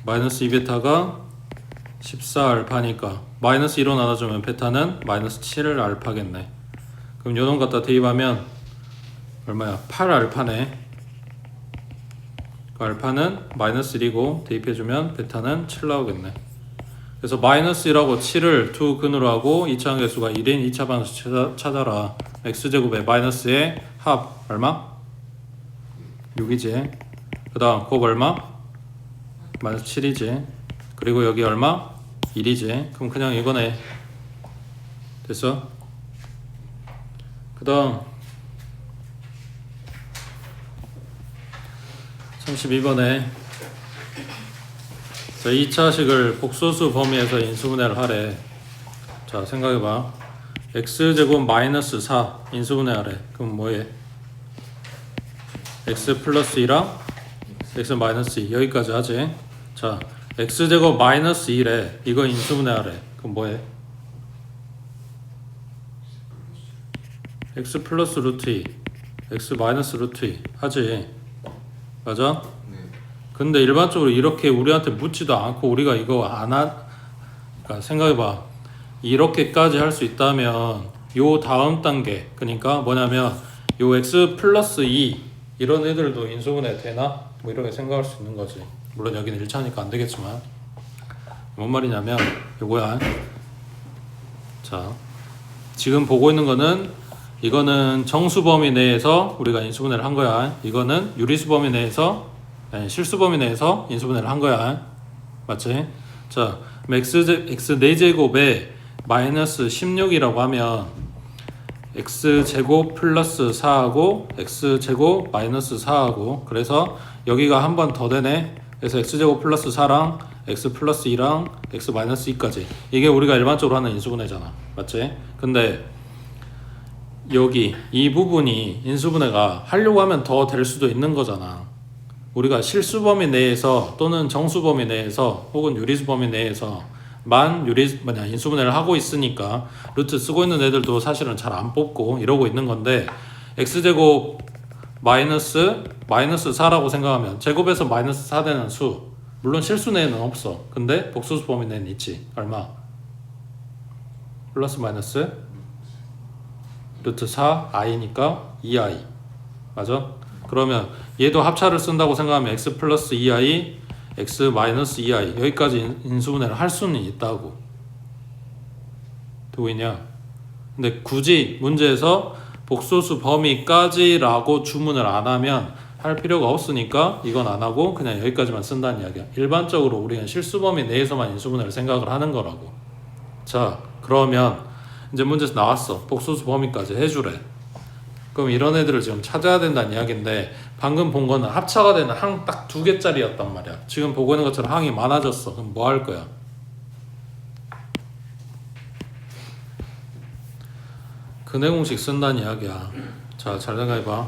마이너스 2베타가 14 알파니까 마이너스 2로 나눠주면 베타는 마이너스 7 알파겠네. 그럼 요놈 갖다 대입하면 얼마야? 8 알파네. 그 알파는 마이너스 1이고 대입해주면 베타는 7 나오겠네. 그래서 마이너스 1하고 7을 두 근으로 하고 2차 함계수가 1인 2차 방수 찾아라. x제곱에 마이너스의 합 얼마? 6이지. 그 다음 곱 얼마? 마이너스 7이지. 그리고 여기 얼마? 1이지. 그럼 그냥 이거네. 됐어? 그 다음 32번에 자, 2차식을 복소수 범위에서 인수분해를 하래. 자, 생각해봐. x제곱 마이너스 4 인수분해하래. 그럼 뭐해? x 플러스 2랑 x 마이너스 2 여기까지 하지. 자, x제곱 마이너스 2래. 이거 인수분해하래. 그럼 뭐해? x 플러스 루트 2 x 마이너스 루트 2 하지. 맞아? 네. 근데 일반적으로 이렇게 우리한테 묻지도 않고 우리가 이거 그러니까 생각해봐. 이렇게까지 할 수 있다면 요 다음 단계, 그러니까 뭐냐면 요 x 플러스 2 이런 애들도 인수분해 되나? 뭐 이렇게 생각할 수 있는 거지. 물론 여기는 1차니까 안 되겠지만 뭔 말이냐면 요거야. 자, 지금 보고 있는 거는 이거는 정수 범위 내에서 우리가 인수분해를 한 거야. 이거는 유리수 범위 내에서 실수 범위 내에서 인수분해를 한 거야. 맞지? 자, x 4제곱에 마이너스 16이라고 하면 x제곱 플러스 4하고 x제곱 마이너스 4하고, 그래서 여기가 한 번 더 되네. 그래서 x제곱 플러스 4랑 x 플러스 2랑 x 마이너스 2까지. 이게 우리가 일반적으로 하는 인수분해잖아. 맞지? 근데 여기 이 부분이 인수분해가 하려고 하면 더 될 수도 있는 거잖아. 우리가 실수 범위 내에서 또는 정수 범위 내에서 혹은 유리수 범위 내에서만 인수분해를 하고 있으니까 루트 쓰고 있는 애들도 사실은 잘 안 뽑고 이러고 있는 건데, x제곱 마이너스 4라고 생각하면 제곱에서 마이너스 4 되는 수, 물론 실수 내에는 없어. 근데 복소수 범위 내에는 있지. 얼마? 플러스 마이너스 루트 4 i니까 2i. 맞아? 그러면 얘도 합차를 쓴다고 생각하면 x 플러스 2i x 마이너스 2i 여기까지 인수분해를 할 수는 있다고. 되고 있냐? 근데 굳이 문제에서 복소수 범위까지라고 주문을 안 하면 할 필요가 없으니까 이건 안 하고 그냥 여기까지만 쓴다는 이야기야. 일반적으로 우리는 실수 범위 내에서만 인수분해를 생각을 하는 거라고. 자, 그러면 이제 문제에서 나왔어. 복소수 범위까지 해주래. 그럼 이런 애들을 지금 찾아야 된다는 이야기인데, 방금 본 거는 합차가 되는 항 딱 2개짜리였단 말이야. 지금 보고 있는 것처럼 항이 많아졌어. 그럼 뭐 할 거야? 근해 공식 쓴다는 이야기야. 자, 잘 생각해봐.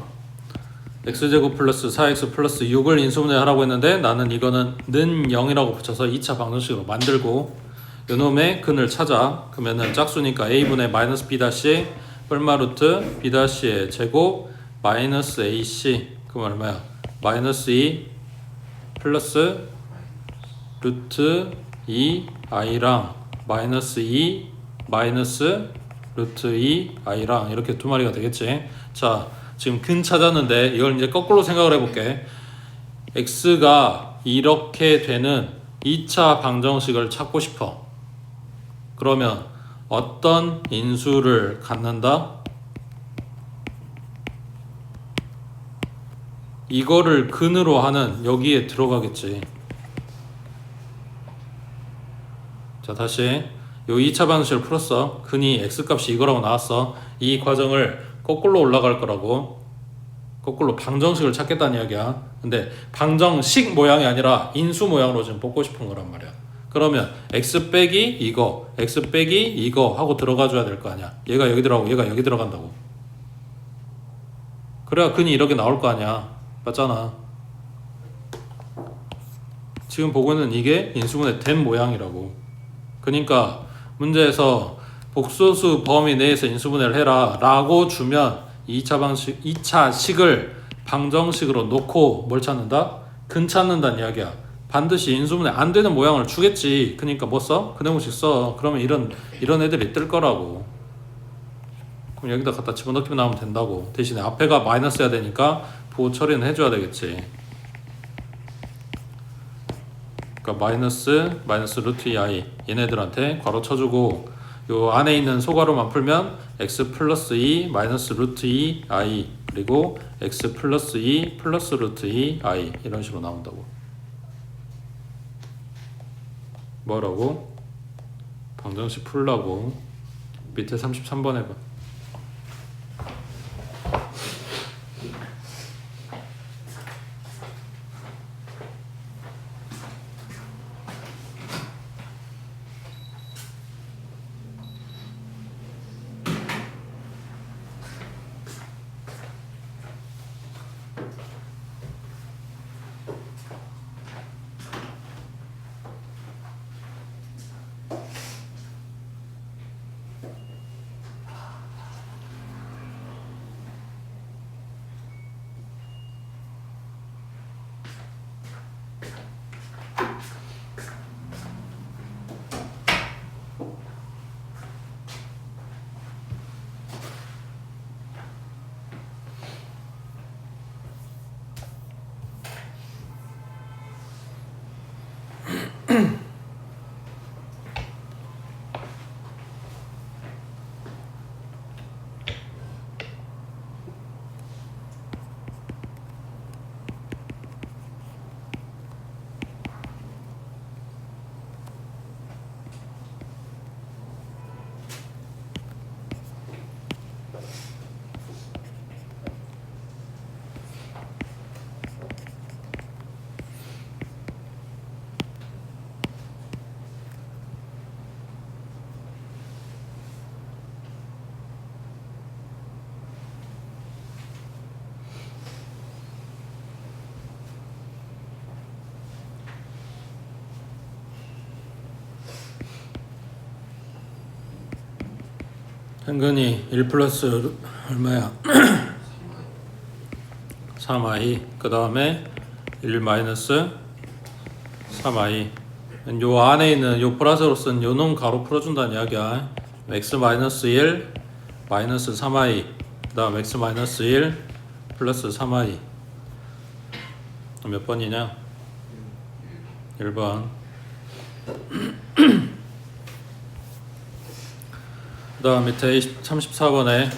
x제곱 플러스 4x 플러스 6을 인수분해 하라고 했는데 나는 이거는 는 0이라고 붙여서 2차 방정식으로 만들고 요놈의 근을 찾아. 그러면은 짝수니까 a분의 마이너스 b 다시 뿔마 루트 b 다시의 제곱 마이너스 ac 그럼 얼마야? 마이너스 2 플러스 루트 2i랑 마이너스 2 마이너스 루트 2i랑 이렇게 두 마리가 되겠지. 자, 지금 근 찾았는데 이걸 이제 거꾸로 생각을 해볼게. x가 이렇게 되는 2차 방정식을 찾고 싶어. 그러면 어떤 인수를 갖는다? 이거를 근으로 하는 여기에 들어가겠지. 자, 다시 요 2차 방정식을 풀었어. 근이 x값이 이거라고 나왔어. 이 과정을 거꾸로 올라갈 거라고. 거꾸로 방정식을 찾겠다는 이야기야. 근데 방정식 모양이 아니라 인수 모양으로 지금 뽑고 싶은 거란 말이야. 그러면 x 빼기 이거, x 빼기 이거 하고 들어가 줘야 될 거 아니야. 얘가 여기 들어가고 얘가 여기 들어간다고. 그래야 근이 이렇게 나올 거 아니야. 맞잖아. 지금 보고는 이게 인수분해 된 모양이라고. 그러니까 문제에서 복소수 범위 내에서 인수분해를 해라 라고 주면 2차 식을 방정식으로 놓고 뭘 찾는다? 근 찾는다는 이야기야. 반드시 인수분해 안 되는 모양을 주겠지. 그러니까 뭐 써? 근해공식 써. 그러면 이런 애들이 뜰 거라고. 그럼 여기다 갖다 집어넣기만 하면 된다고. 대신에 앞에가 마이너스 해야 되니까 부호 처리는 해줘야 되겠지. 그러니까 마이너스 루트 2i 얘네들한테 괄호 쳐주고 요 안에 있는 소괄호만 풀면 x 플러스 2 마이너스 루트 2i 그리고 x 플러스 2 플러스 루트 2i 이런 식으로 나온다고. 뭐라고? 방정식 풀라고. 밑에 33번 해봐. 현근이 1 플러스 얼마야? 3i 그 다음에 1 마이너스 3i 요 안에 있는 요 플러스로 쓴 요 놈 가로 풀어준다는 이야기야. x 마이너스 1 마이너스 3i 그 다음 x 마이너스 1 플러스 3i 몇 번이냐? 1번. 그 다음 밑에 34번에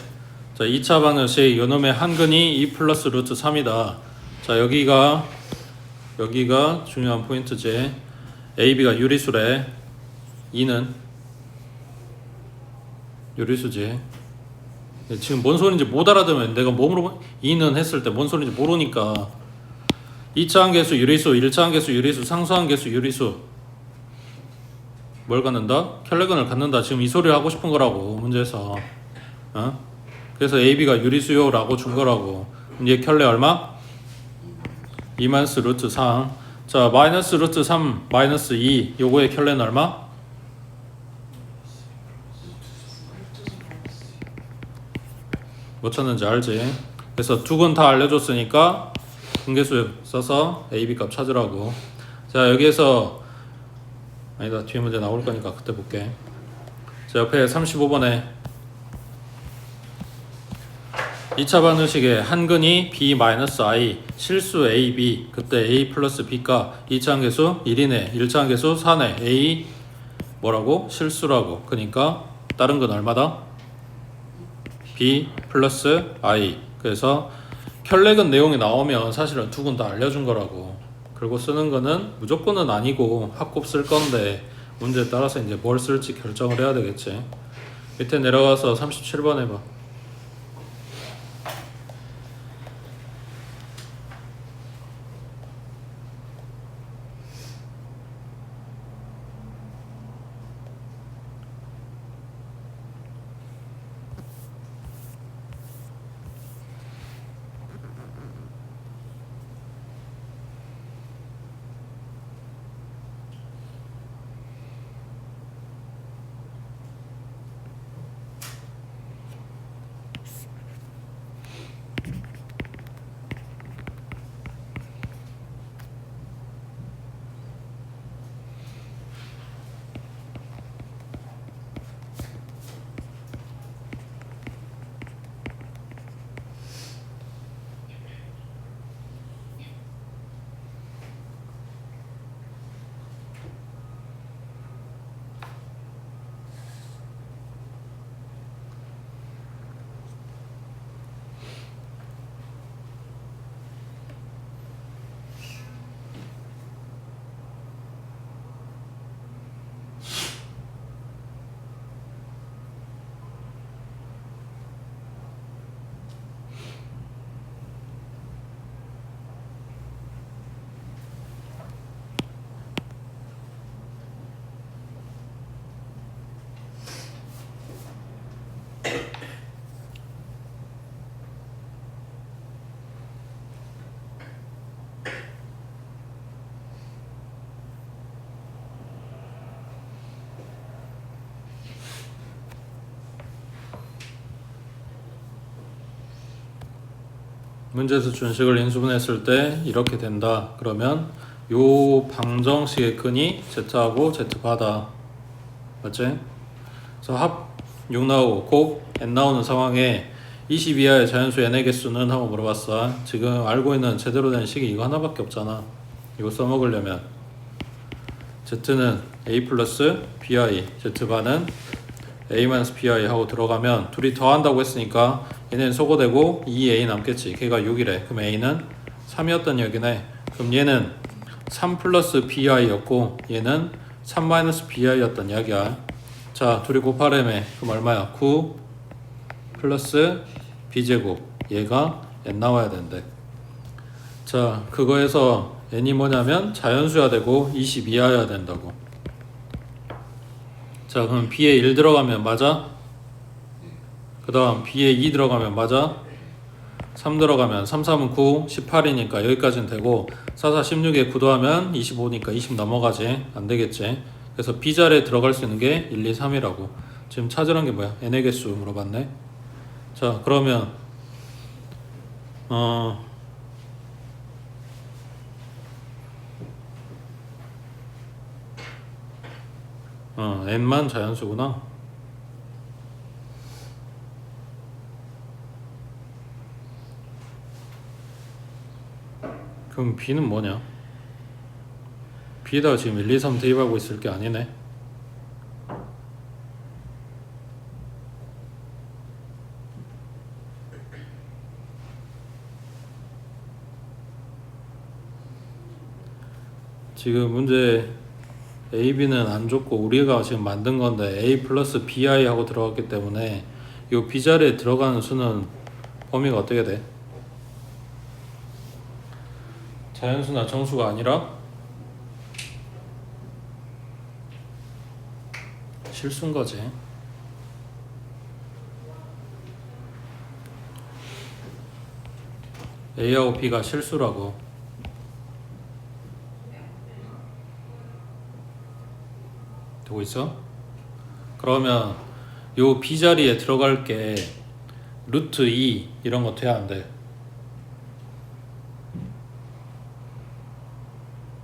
자 2차 방정식 요놈의 한근이 2 플러스 루트 3이다. 자 여기가 중요한 포인트지. AB가 유리수래. 2는 유리수지. 지금 뭔 소리인지 못 알아들으면 내가 몸으로 2는 했을 때 뭔 소리인지 모르니까 2차 한계수 유리수, 1차 한계수 유리수, 상수 한계수 유리수 뭘 갖는다? 켈레근을 갖는다. 지금 이 소리를 하고 싶은 거라고 문제에서. 어? 그래서 AB가 유리수요라고 준 거라고. 얘 켤레 얼마? 2 마이너스 루트 3. 자, 마이너스 루트 3 마이너스 2 요거의 켤레는 얼마? 뭐 찾는지 알지? 그래서 두 건 다 알려줬으니까 분계수 써서 AB 값 찾으라고. 자, 여기에서 아니다, 뒤에 문제 나올 거니까 그때 볼게. 자, 옆에 35번에 2차 반응식의 한근이 B-I 실수 A, B 그때 A 플러스 B가 2차 한계수 1이네 1차 한계수 4네 A 뭐라고? 실수라고. 그러니까 다른 건 얼마다? B 플러스 I. 그래서 켤레근 내용이 나오면 사실은 두 군 다 알려준 거라고. 그리고 쓰는 거는 무조건은 아니고 합곱 쓸 건데 문제에 따라서 이제 뭘 쓸지 결정을 해야 되겠지. 밑에 내려가서 37번 해봐. 문제에서 준식을 인수분해했을 때 이렇게 된다. 그러면 요 방정식의 근이 Z하고 Z바다. 맞지? 그래서 합 6 나오고 곱 n 나오는 상황에 20 이하의 자연수 n의 개수는 하고 물어봤어. 지금 알고 있는 제대로 된 식이 이거 하나밖에 없잖아. 이거 써먹으려면 Z는 A 플러스 BI, Z바는 A 마이너스 BI 하고 들어가면 둘이 더한다고 했으니까 얘는 소거되고 2A 남겠지. 걔가 6이래. 그럼 A는 3이었던 얘기네. 그럼 얘는 3 플러스 BI였고 얘는 3 마이너스 BI였던 이야기야. 자, 둘이 곱하려면 그럼 얼마야? 9 플러스 B제곱. 얘가 N 나와야 된대. 자, 그거에서 N이 뭐냐면 자연수야 되고 20 이하여야 된다고. 자, 그럼 B에 1 들어가면 맞아? 그 다음 B에 2 들어가면 맞아? 3 들어가면 3, 3은 9, 18이니까 여기까지는 되고 4, 4, 16에 9 더하면 25니까 20 넘어가지. 안 되겠지. 그래서 B자리에 들어갈 수 있는 게 1, 2, 3이라고. 지금 찾으란 게 뭐야? n의 개수 물어봤네. 자, 그러면 n만 자연수구나. 그럼 b는 뭐냐? b에다가 지금 1, 2, 3 대입하고 있을 게 아니네. 지금 문제 A, B는 안 줬고 우리가 지금 만든 건데 A 플러스 BI 하고 들어갔기 때문에 이 B자리에 들어가는 수는 범위가 어떻게 돼? 자연수나 정수가 아니라 실수인 거지. A하고 B가 실수라고. 되고 있어? 그러면 요 B 자리에 들어갈 게 루트 2 이런 거 돼야 안 돼?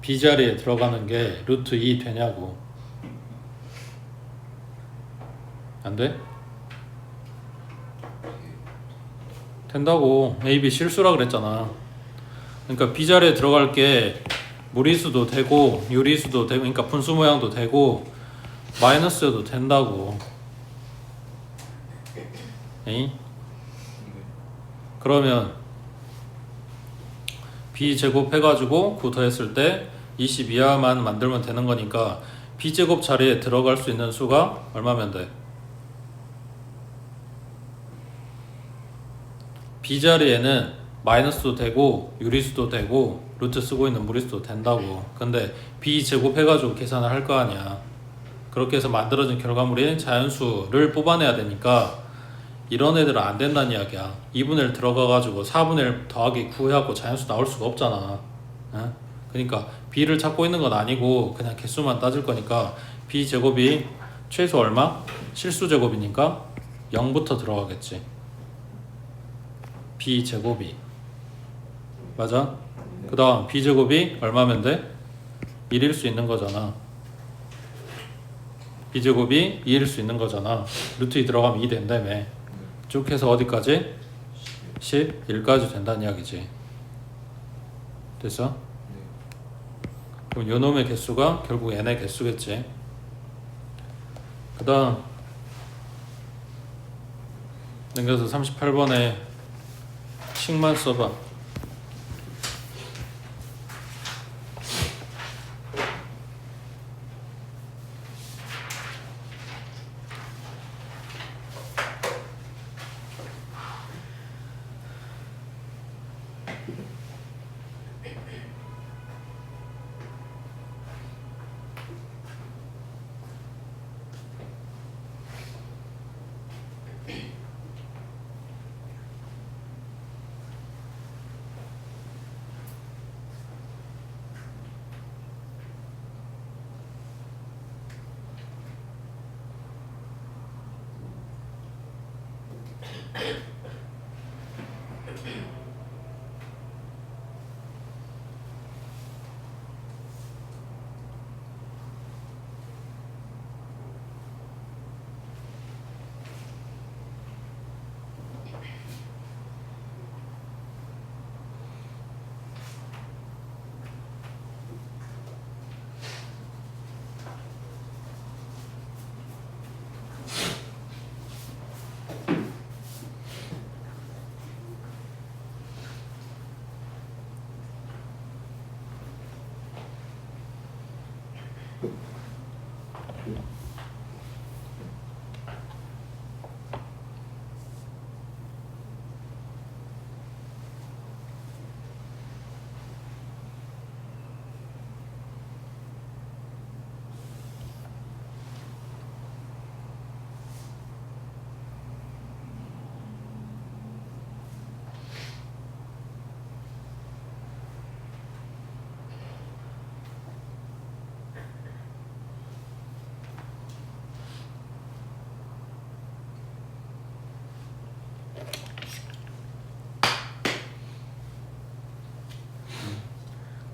B 자리에 들어가는 게 루트 2 되냐고. 안 돼? 된다고. A, B 실수라 그랬잖아. 그러니까 B 자리에 들어갈 게 무리수도 되고 유리수도 되고, 그러니까 분수 모양도 되고 마이너스여도 된다고. 에이? 그러면 B제곱 해가지고 9 더했을 때 20 이하만 만들면 되는 거니까 B제곱 자리에 들어갈 수 있는 수가 얼마면 돼? B 자리에는 마이너스도 되고 유리수도 되고 루트 쓰고 있는 무리수도 된다고. 근데 B제곱 해가지고 계산을 할 거 아니야. 그렇게 해서 만들어진 결과물인 자연수를 뽑아내야 되니까 이런 애들은 안 된다는 이야기야. 2분의 1 들어가가지고 4분의 1 더하기 9 해갖고 자연수 나올 수가 없잖아. 어? 그러니까 B를 찾고 있는 건 아니고 그냥 개수만 따질 거니까 B제곱이 최소 얼마? 실수제곱이니까 0부터 들어가겠지. B제곱이 맞아? 그 다음 B제곱이 얼마면 돼? 1일 수 있는 거잖아. B제곱이 2일 수 있는 거잖아. 루트 2 들어가면 2 된다며. 쭉 해서 어디까지? 11까지 된다는 이야기지. 됐어? 그럼 요 놈의 개수가 결국 n의 개수겠지. 그 다음 넘겨서 38번에 식만 써봐.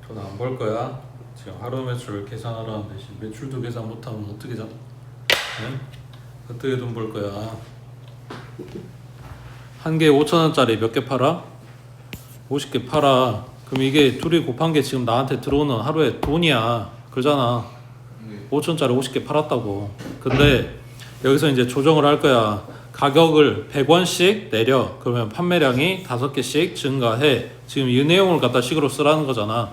돈 안 벌 거야. 지금 하루 매출 계산하라는데 매출도 계산 못하면 어떻게 잡? 네? 어떻게 돈 벌 거야? 한 개에 5,000원짜리 몇 개 팔아? 50개 팔아. 그럼 이게 둘이 곱한 게 지금 나한테 들어오는 하루에 돈이야. 그러잖아. 5,000원짜리 50개 팔았다고. 근데 여기서 이제 조정을 할 거야. 가격을 100원씩 내려. 그러면 판매량이 5개씩 증가해. 지금 이 내용을 갖다 식으로 쓰라는 거잖아.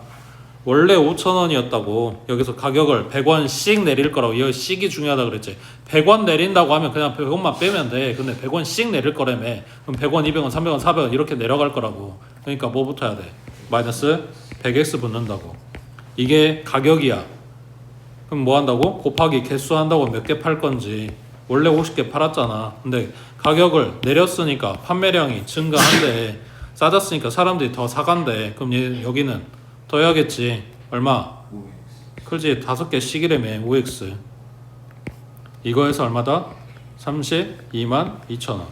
원래 5,000원이었다고. 여기서 가격을 100원씩 내릴 거라고. 여기 씩이 중요하다 그랬지. 100원 내린다고 하면 그냥 100원만 빼면 돼. 근데 100원씩 내릴 거라며. 그럼 100원, 200원, 300원, 400원 이렇게 내려갈 거라고. 그러니까 뭐 붙어야 돼? 마이너스 100x 붙는다고. 이게 가격이야. 그럼 뭐 한다고? 곱하기 개수 한다고 몇 개 팔 건지. 원래 50개 팔았잖아. 근데 가격을 내렸으니까 판매량이 증가한대. 싸졌으니까 사람들이 더 사간대. 그럼 여기는 더 해야겠지. 얼마? 그렇지. 5개 씩이라며. 5x. 이거에서 얼마다? 32만 2천원.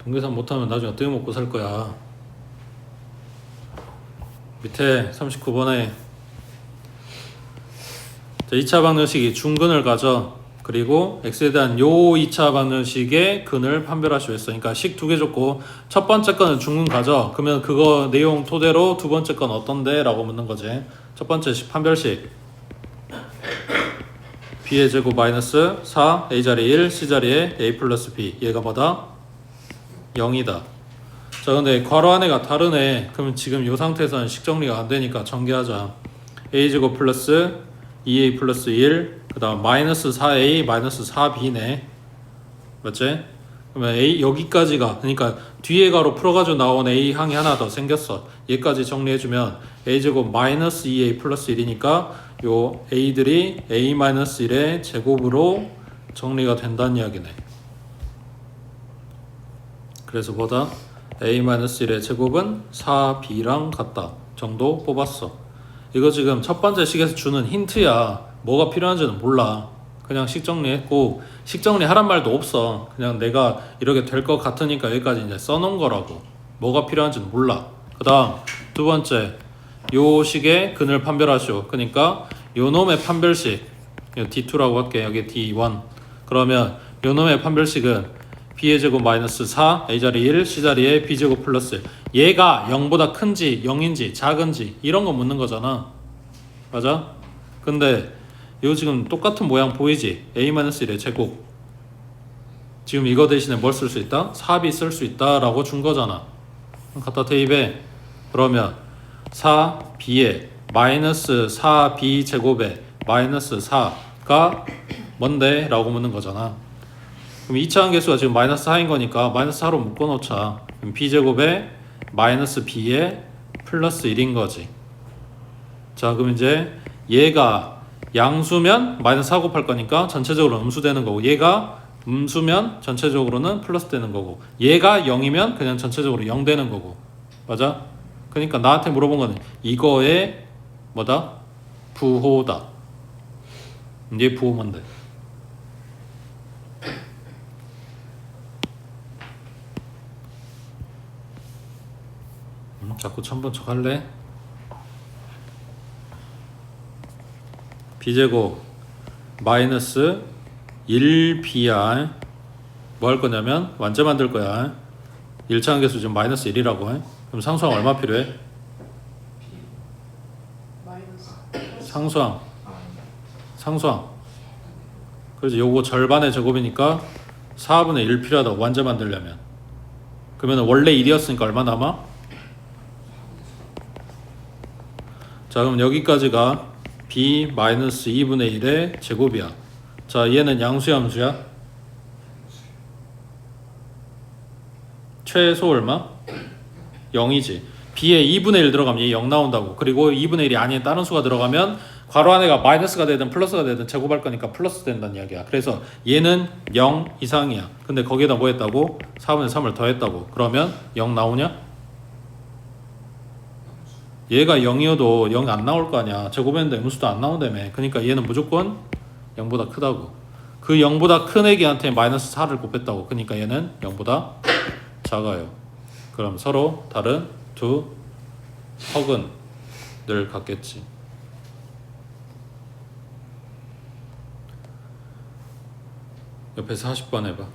동계산 못하면 나중에 어떻게 먹고 살 거야. 밑에 39번에 2차 방정식이 중근을 가져. 그리고 x에 대한 요 2차 방정식의 근을 판별하시오 했어. 그러니까 식 2개 줬고 첫 번째 건은 중근 가져. 그러면 그거 내용 토대로 두 번째 건 어떤데? 라고 묻는 거지. 첫 번째 식 판별식 b의 제곱 마이너스 4 a자리 1 c자리에 a 플러스 b. 얘가 뭐다? 0이다. 자, 근데 괄호 안에가 다르네. 그럼 지금 이 상태에서는 식 정리가 안 되니까 전개하자. a제곱 플러스 2a 플러스 1, 그 다음 마이너스 4a 마이너스 4b네. 맞지? 그러면 a 여기까지가, 그러니까 뒤에 가로 풀어가지고 나온 a 항이 하나 더 생겼어. 얘까지 정리해주면 a제곱 마이너스 2a 플러스 1이니까 요 a들이 a 마이너스 1의 제곱으로 정리가 된다는 이야기네. 그래서 뭐다? a-1의 제곱은 4b랑 같다 정도 뽑았어. 이거 지금 첫 번째 식에서 주는 힌트야. 뭐가 필요한지는 몰라. 그냥 식 정리했고, 식 정리 하란 말도 없어. 그냥 내가 이렇게 될 것 같으니까 여기까지 이제 써놓은 거라고. 뭐가 필요한지는 몰라. 그 다음 두 번째, 요 식의 근을 판별하시오. 그러니까 요 놈의 판별식, D2라고 할게. 여기 D1. 그러면 요 놈의 판별식은 b의 제곱 마이너스 4 a자리 1 c자리에 b제곱 플러스, 얘가 0보다 큰지 0인지 작은지 이런 거 묻는 거잖아. 맞아? 근데 이거 지금 똑같은 모양 보이지? a-1의 제곱. 지금 이거 대신에 뭘 쓸 수 있다? 4b 쓸 수 있다 라고 준 거잖아. 갖다 대입해. 그러면 4b에 마이너스 4b 제곱에 마이너스 4가 뭔데? 라고 묻는 거잖아. 그럼 2차 함계수가 지금 마이너스 4인 거니까 마이너스 4로 묶어놓자. 그럼 b제곱에 마이너스 b에 플러스 1인 거지. 자, 그럼 이제 얘가 양수면 마이너스 4 곱할 거니까 전체적으로 음수되는 거고, 얘가 음수면 전체적으로는 플러스 되는 거고, 얘가 0이면 그냥 전체적으로 0 되는 거고. 맞아? 그러니까 나한테 물어본 거는 이거의 뭐다? 부호다. 얘 부호 뭔데? 자꾸 천번 척 할래? b제곱 마이너스 1br 뭐 할 거냐면 완제 만들 거야. 1차 함계수 지금 마이너스 1이라고 해. 그럼 상수항 얼마 필요해? 상수항. 그래서 요거 절반의 제곱이니까 4분의 1 필요하다고 완제 만들려면. 그러면 원래 1이었으니까 얼마 남아? 자, 그럼 여기까지가 b-2분의 1의 제곱이야. 자, 얘는 양수야 함수야? 최소 얼마? 0이지. b에 2분의 1 들어가면 얘 0 나온다고. 그리고 2분의 1이 아닌 다른 수가 들어가면 괄호 안에가 마이너스가 되든 플러스가 되든 제곱할 거니까 플러스 된다는 이야기야. 그래서 얘는 0 이상이야. 근데 거기에다 뭐 했다고? 4분의 3을 더했다고. 그러면 0 나오냐? 얘가 0이어도 0 안 나올 거 아니야. 제곱했는데 음수도 안 나온다며. 그러니까 얘는 무조건 0보다 크다고. 그 0보다 큰 애기한테 마이너스 4를 곱했다고. 그러니까 얘는 0보다 작아요. 그럼 서로 다른 두 허근을 갖겠지. 옆에서 40번 해봐.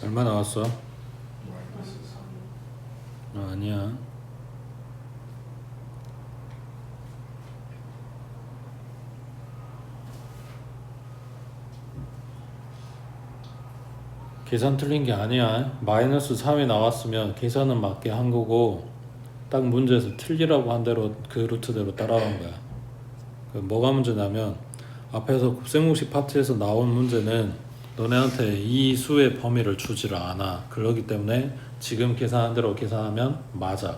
얼마 나왔어? 마이너스 3. 아니야. 계산 틀린 게 아니야. 마이너스 3이 나왔으면 계산은 맞게 한 거고 딱 문제에서 틀리라고 한 대로 그 루트대로 따라간 거야. 뭐가 문제냐면 앞에서 곱셈공식 파트에서 나온 문제는 너네한테 이 수의 범위를 주지를 않아. 그렇기 때문에 지금 계산한 대로 계산하면 맞아.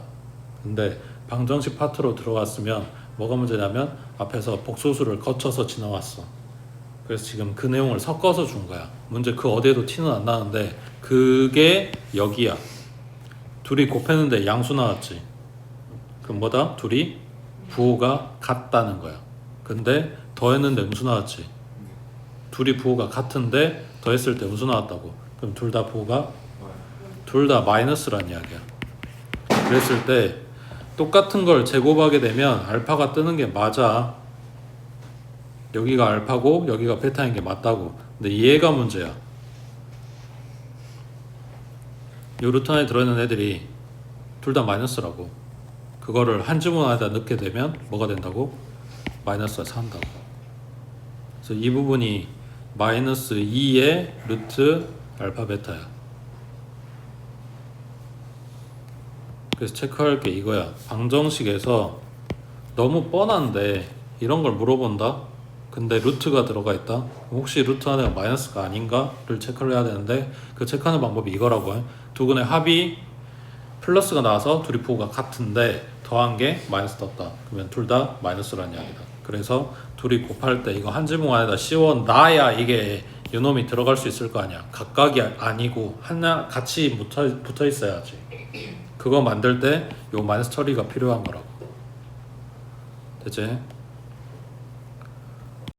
근데 방정식 파트로 들어갔으면 뭐가 문제냐면 앞에서 복소수를 거쳐서 지나왔어. 그래서 지금 그 내용을 섞어서 준 거야. 문제 그 어디에도 티는 안 나는데 그게 여기야. 둘이 곱했는데 양수 나왔지. 그럼 뭐다? 둘이 부호가 같다는 거야. 근데 더했는데 음수 나왔지. 둘이 부호가 같은데 더했을 때 음수 나왔다고. 그럼 둘 다 부호가 둘 다 마이너스란 이야기야. 그랬을 때 똑같은 걸 제곱하게 되면 알파가 뜨는 게 맞아. 여기가 알파고 여기가 베타인 게 맞다고. 근데 얘가 문제야. 요 루트 안에 들어있는 애들이 둘 다 마이너스라고. 그거를 한 지문 안에다 넣게 되면 뭐가 된다고? 마이너스가 산다고. 그래서 이 부분이 마이너스 2의 루트 알파 베타야. 그래서 체크할 게 이거야. 방정식에서 너무 뻔한데 이런 걸 물어본다? 근데 루트가 들어가 있다? 혹시 루트 안에가 마이너스가 아닌가를 체크를 해야 되는데 그 체크하는 방법이 이거라고 해. 두근의 합이 플러스가 나와서 둘이 부호가 같은데 더한 게 마이너스 떴다. 그러면 둘 다 마이너스라는 이야기다. 그래서 둘이 곱할 때 이거 한 지문 안에다 씌워놔야 이게 요놈이 들어갈 수 있을 거 아니야. 각각이 아니고 하나 같이 붙어 있어야지. 그거 만들 때 요 마이너스 처리가 필요한 거라고. 됐지?